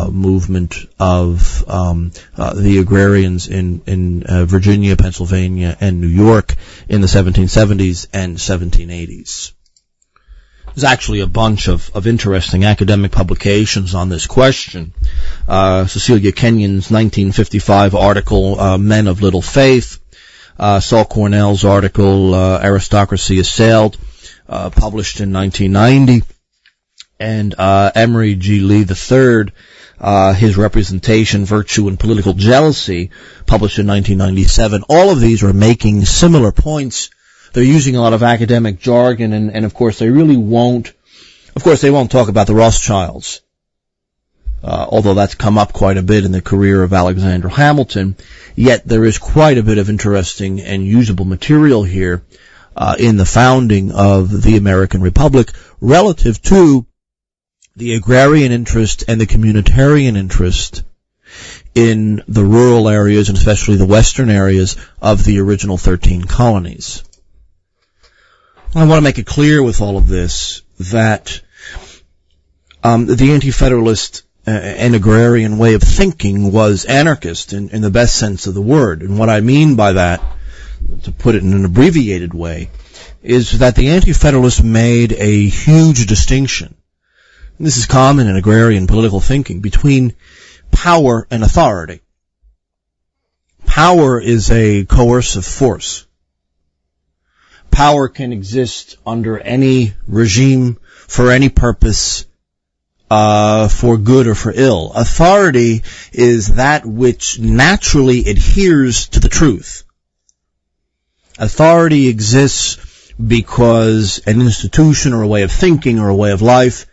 movement of the agrarians in Virginia, Pennsylvania, and New York in the 1770s and 1780s. There's actually a bunch of interesting academic publications on this question. Cecilia Kenyon's 1955 article, Men of Little Faith, Saul Cornell's article, Aristocracy Assailed, published in 1990, and Emery G. Lee III, his Representation, Virtue, and Political Jealousy, published in 1997. All of these are making similar points. They're using a lot of academic jargon, and of course they won't talk about the Rothschilds, although that's come up quite a bit in the career of Alexander Hamilton. Yet there is quite a bit of interesting and usable material here in the founding of the American Republic relative to the agrarian interest and the communitarian interest in the rural areas, and especially the western areas of the original 13 colonies. I want to make it clear with all of this that the Anti-Federalist and agrarian way of thinking was anarchist in the best sense of the word. And what I mean by that, to put it in an abbreviated way, is that the Anti-Federalists made a huge distinction. And this is common in agrarian political thinking, between power and authority. Power is a coercive force. Power can exist under any regime, for any purpose, for good or for ill. Authority is that which naturally adheres to the truth. Authority exists because an institution or a way of thinking or a way of life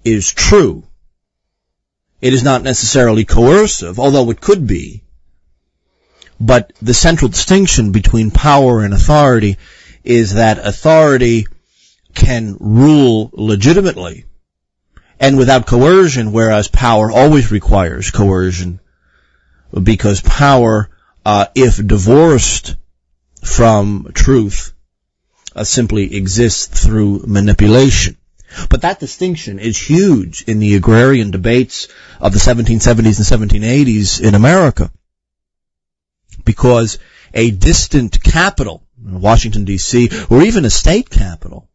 is true. It is not necessarily coercive, although it could be. But the central distinction between power and authority is that authority can rule legitimately and without coercion, whereas power always requires coercion, because power, if divorced from truth, simply exists through manipulation. But that distinction is huge in the agrarian debates of the 1770s and 1780s in America, because a distant capital, Washington, D.C., or even a state capital,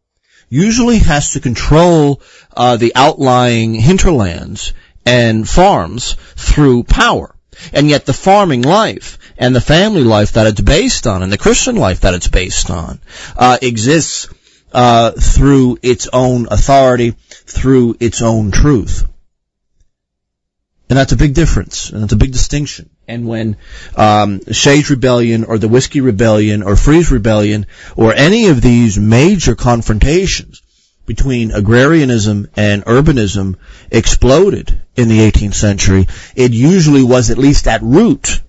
usually has to control the outlying hinterlands and farms through power. And yet the farming life and the family life that it's based on and the Christian life that it's based on exists through its own authority, through its own truth. And that's a big difference, and that's a big distinction. And when Shays' Rebellion or the Whiskey Rebellion or Freeze Rebellion or any of these major confrontations between agrarianism and urbanism exploded in the 18th century, it usually was at least at root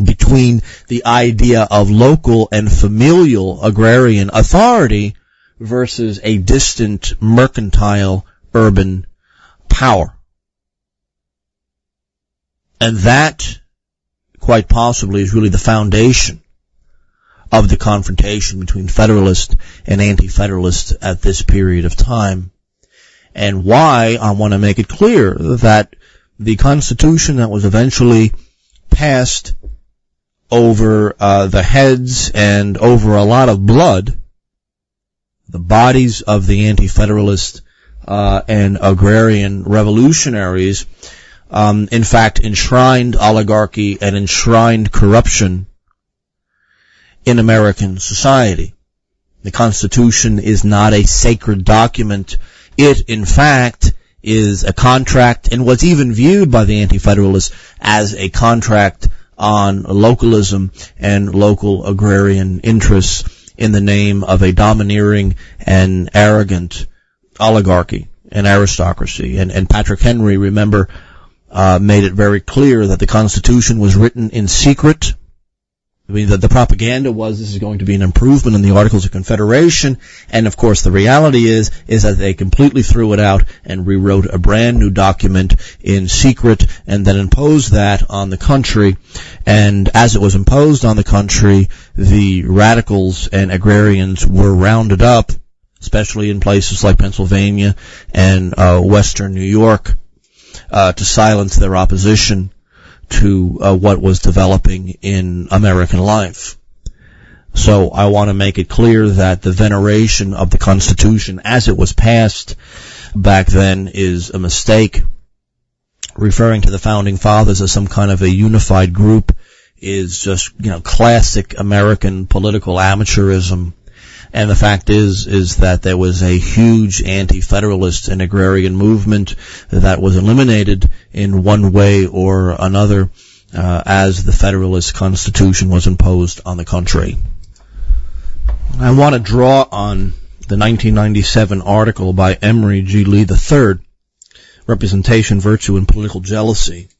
between the idea of local and familial agrarian authority versus a distant mercantile urban power. And that, quite possibly, is really the foundation of the confrontation between Federalists and Anti-Federalists at this period of time. And why I want to make it clear that the Constitution that was eventually passed over the heads and over a lot of blood, the bodies of the Anti-Federalist and agrarian revolutionaries, in fact, enshrined oligarchy and enshrined corruption in American society. The Constitution is not a sacred document. It, in fact, is a contract and was even viewed by the Anti-Federalists as a contract on localism and local agrarian interests in the name of a domineering and arrogant oligarchy and aristocracy. And Patrick Henry, remember, made it very clear that the Constitution was written in secret. I mean, the propaganda was this is going to be an improvement in the Articles of Confederation, and of course the reality is that they completely threw it out and rewrote a brand new document in secret and then imposed that on the country. And as it was imposed on the country, the radicals and agrarians were rounded up, especially in places like Pennsylvania and western New York, to silence their opposition to what was developing in American life. So I want to make it clear that the veneration of the Constitution as it was passed back then is a mistake. Referring to the Founding Fathers as some kind of a unified group is just, classic American political amateurism. And the fact is that there was a huge anti-federalist and agrarian movement that was eliminated in one way or another as the Federalist Constitution was imposed on the country. I want to draw on the 1997 article by Emory G. Lee III, Representation, Virtue, and Political Jealousy,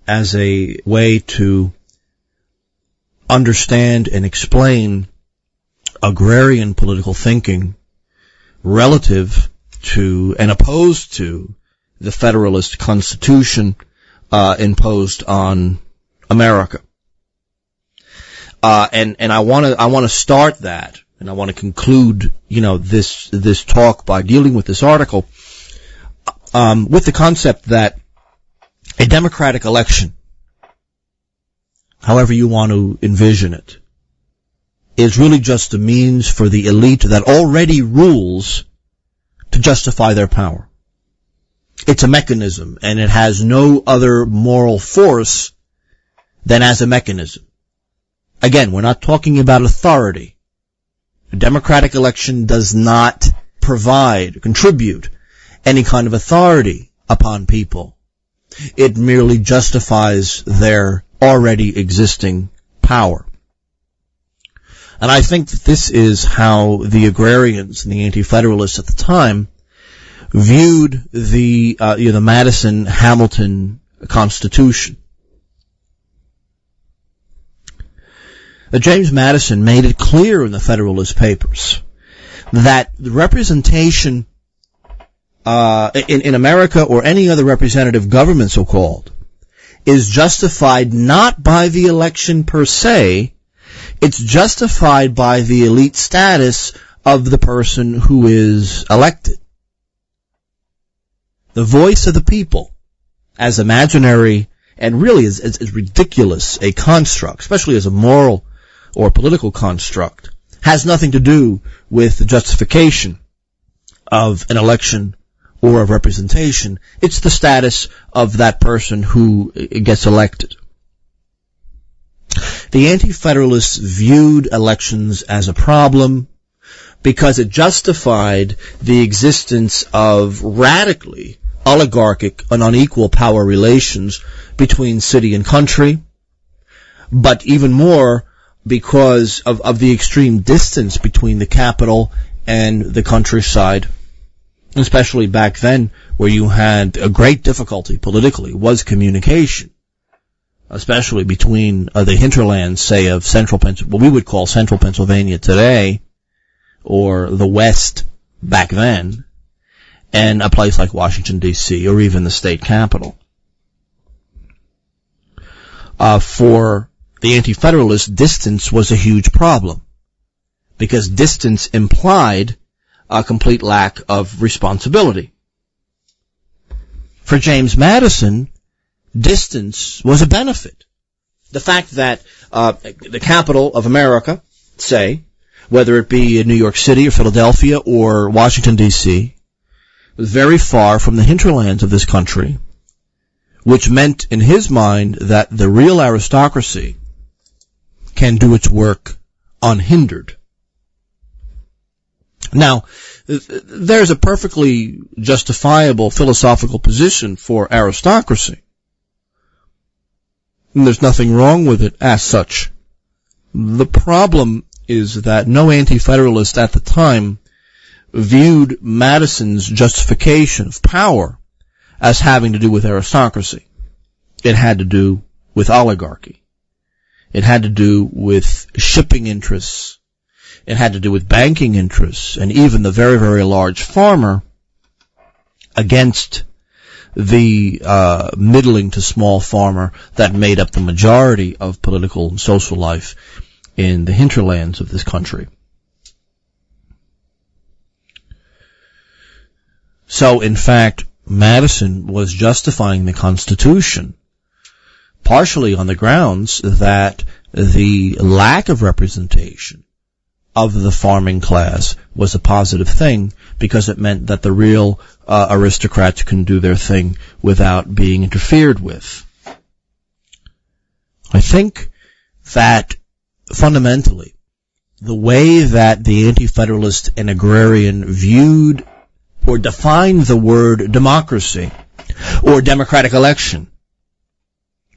as a way to understand and explain agrarian political thinking relative to and opposed to the Federalist Constitution imposed on America. And I want to start that, and I want to conclude, this talk by dealing with this article with the concept that a democratic election, however you want to envision it, is really just a means for the elite that already rules to justify their power. It's a mechanism, and it has no other moral force than as a mechanism. Again, we're not talking about authority. A democratic election does not contribute any kind of authority upon people. It merely justifies their already existing power. And I think that this is how the agrarians and the anti-federalists at the time viewed the Madison-Hamilton Constitution. James Madison made it clear in the Federalist Papers that the representation in America or any other representative government, so-called, is justified not by the election per se. It's justified by the elite status of the person who is elected. The voice of the people, as imaginary and really as ridiculous a construct, especially as a moral or political construct, has nothing to do with the justification of an election or of representation. It's the status of that person who gets elected. The Anti-Federalists viewed elections as a problem because it justified the existence of radically oligarchic and unequal power relations between city and country, but even more because of the extreme distance between the capital and the countryside, especially back then where you had a great difficulty politically, was communication, especially between the hinterlands, say, of what we would call central Pennsylvania today, or the West back then, and a place like Washington, D.C., or even the state capital. For the Anti-Federalists, distance was a huge problem, because distance implied a complete lack of responsibility. For James Madison, distance was a benefit. The fact that the capital of America, say, whether it be in New York City or Philadelphia or Washington, D.C., was very far from the hinterlands of this country, which meant in his mind that the real aristocracy can do its work unhindered. Now, there's a perfectly justifiable philosophical position for aristocracy. And there's nothing wrong with it as such. The problem is that no anti-federalist at the time viewed Madison's justification of power as having to do with aristocracy. It had to do with oligarchy. It had to do with shipping interests. It had to do with banking interests, and even the very, very large farmer against the middling to small farmer that made up the majority of political and social life in the hinterlands of this country. So, in fact, Madison was justifying the Constitution partially on the grounds that the lack of representation of the farming class was a positive thing, because it meant that the real aristocrats can do their thing without being interfered with. I think that fundamentally, the way that the anti-federalist and agrarian viewed or defined the word democracy or democratic election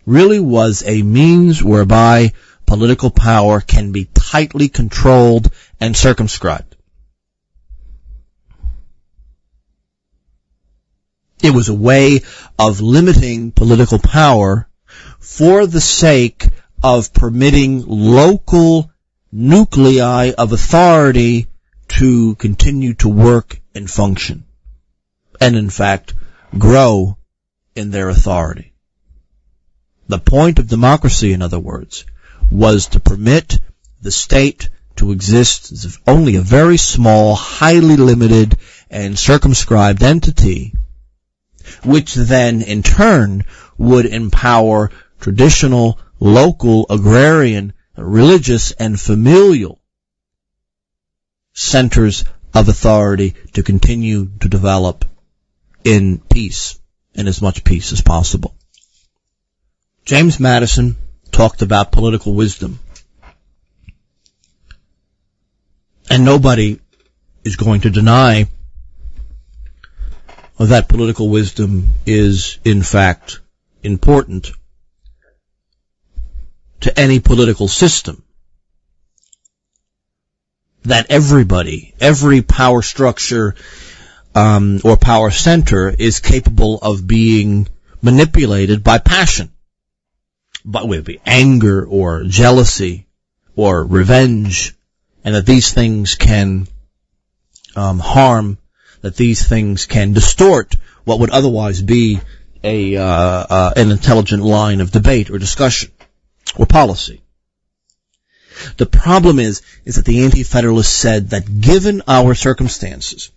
really was a means whereby political power can be tightly controlled and circumscribed. It was a way of limiting political power for the sake of permitting local nuclei of authority to continue to work and function, and in fact grow in their authority. The point of democracy, in other words, was to permit the state to exist as only a very small, highly limited, and circumscribed entity, which then in turn would empower traditional, local, agrarian, religious, and familial centers of authority to continue to develop in peace, in as much peace as possible. James Madison talked about political wisdom. And nobody is going to deny that political wisdom is, in fact, important to any political system. That everybody, every power structure or power center is capable of being manipulated by passion, but whether it be anger or jealousy or revenge, and that these things can harm, that these things can distort what would otherwise be an intelligent line of debate or discussion or policy. The problem is that the Anti-Federalists said that given our circumstances,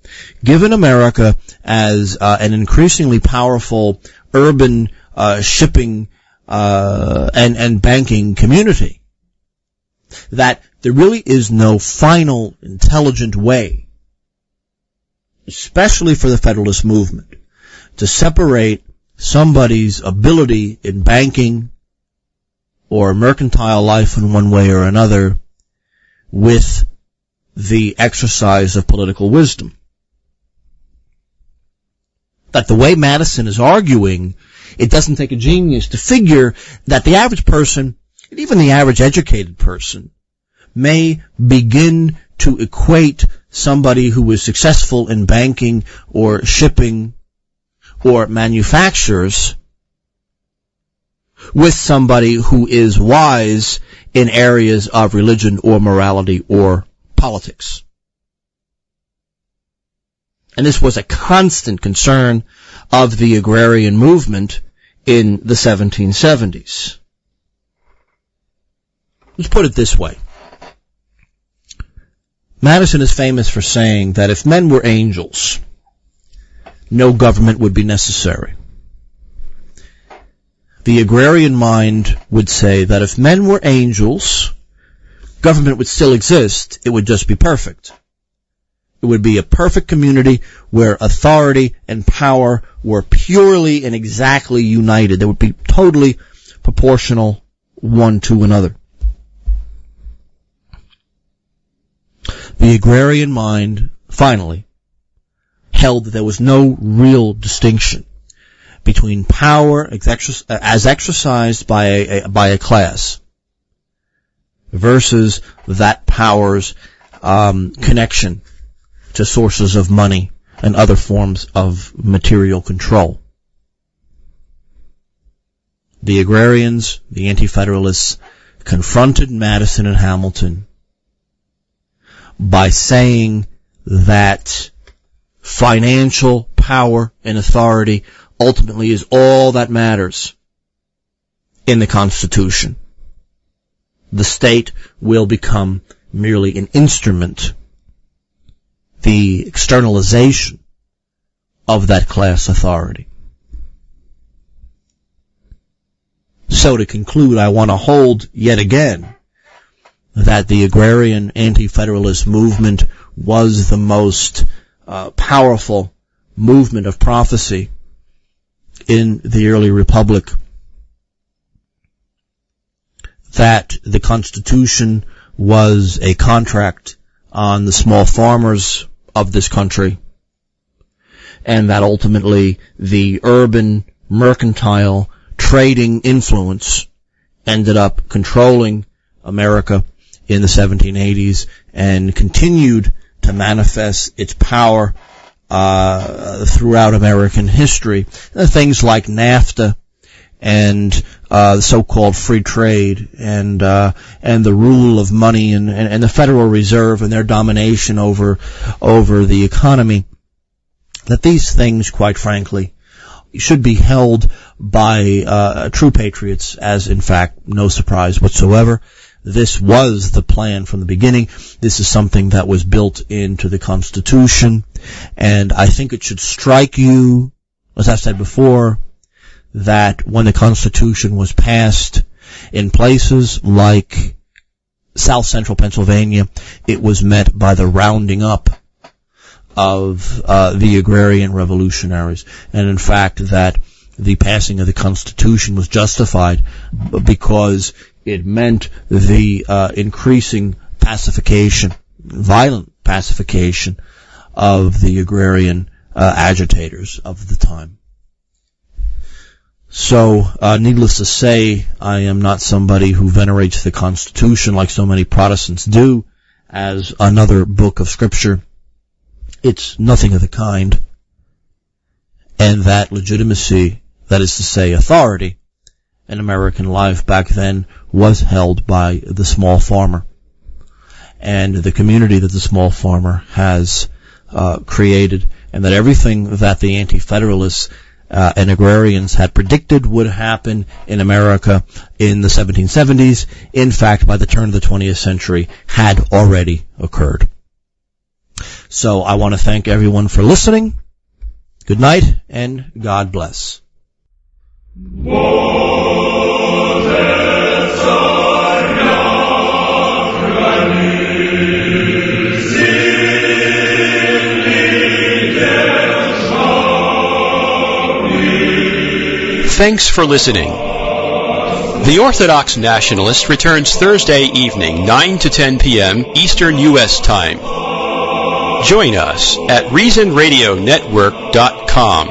given America as an increasingly powerful urban shipping and banking community, that there really is no final intelligent way, especially for the Federalist movement, to separate somebody's ability in banking or mercantile life in one way or another with the exercise of political wisdom. That the way Madison is arguing, it doesn't take a genius to figure that the average person, and even the average educated person, may begin to equate somebody who is successful in banking or shipping or manufactures with somebody who is wise in areas of religion or morality or politics. And this was a constant concern of the agrarian movement in the 1770s. Let's put it this way. Madison is famous for saying that if men were angels, no government would be necessary. The agrarian mind would say that if men were angels, government would still exist, it would just be perfect. It would be a perfect community where authority and power were purely and exactly united. They would be totally proportional one to another. The agrarian mind, finally, held that there was no real distinction between power as exercised by a class versus that power's connection to sources of money and other forms of material control. The agrarians, the Anti-Federalists, confronted Madison and Hamilton by saying that financial power and authority ultimately is all that matters in the Constitution. The state will become merely an instrument, the externalization of that class authority. So to conclude, I want to hold yet again that the agrarian anti-federalist movement was the most powerful movement of prophecy in the early republic, that the Constitution was a contract on the small farmers of this country, and that ultimately the urban mercantile trading influence ended up controlling America in the 1780s and continued to manifest its power throughout American history. Things like NAFTA and the so-called free trade and the rule of money and the Federal Reserve and their domination over the economy, that these things, quite frankly, should be held by true patriots as, in fact, no surprise whatsoever. This was the plan from the beginning. This is something that was built into the Constitution, and I think it should strike you, as I've said before, that when the Constitution was passed in places like South Central Pennsylvania, it was met by the rounding up of the agrarian revolutionaries, and in fact that the passing of the Constitution was justified because it meant the increasing pacification, violent pacification of the agrarian agitators of the time. So, needless to say, I am not somebody who venerates the Constitution like so many Protestants do as another book of Scripture. It's nothing of the kind. And that legitimacy, that is to say authority, in American life back then was held by the small farmer. And the community that the small farmer has created, and that everything that the anti-federalists and agrarians had predicted would happen in America in the 1770s, in fact, by the turn of the 20th century, had already occurred. So I want to thank everyone for listening. Good night, and God bless. Thanks for listening. The Orthodox Nationalist returns Thursday evening, 9 to 10 p.m. Eastern U.S. Time. Join us at ReasonRadioNetwork.com.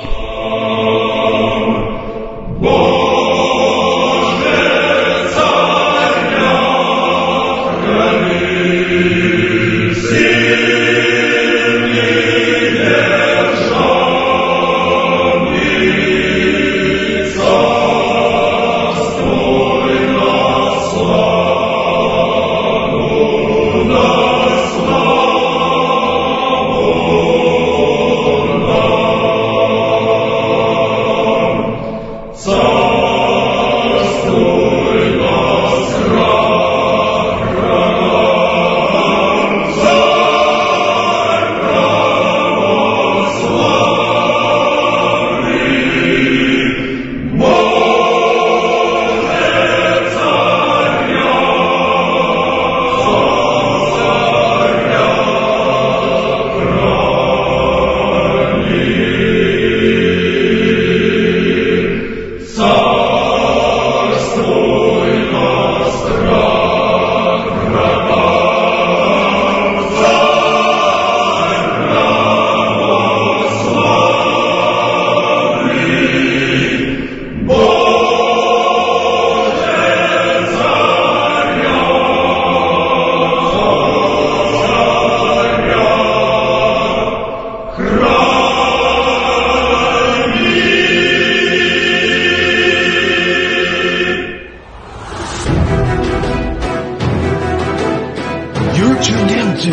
You're tuned into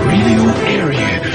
Radio Area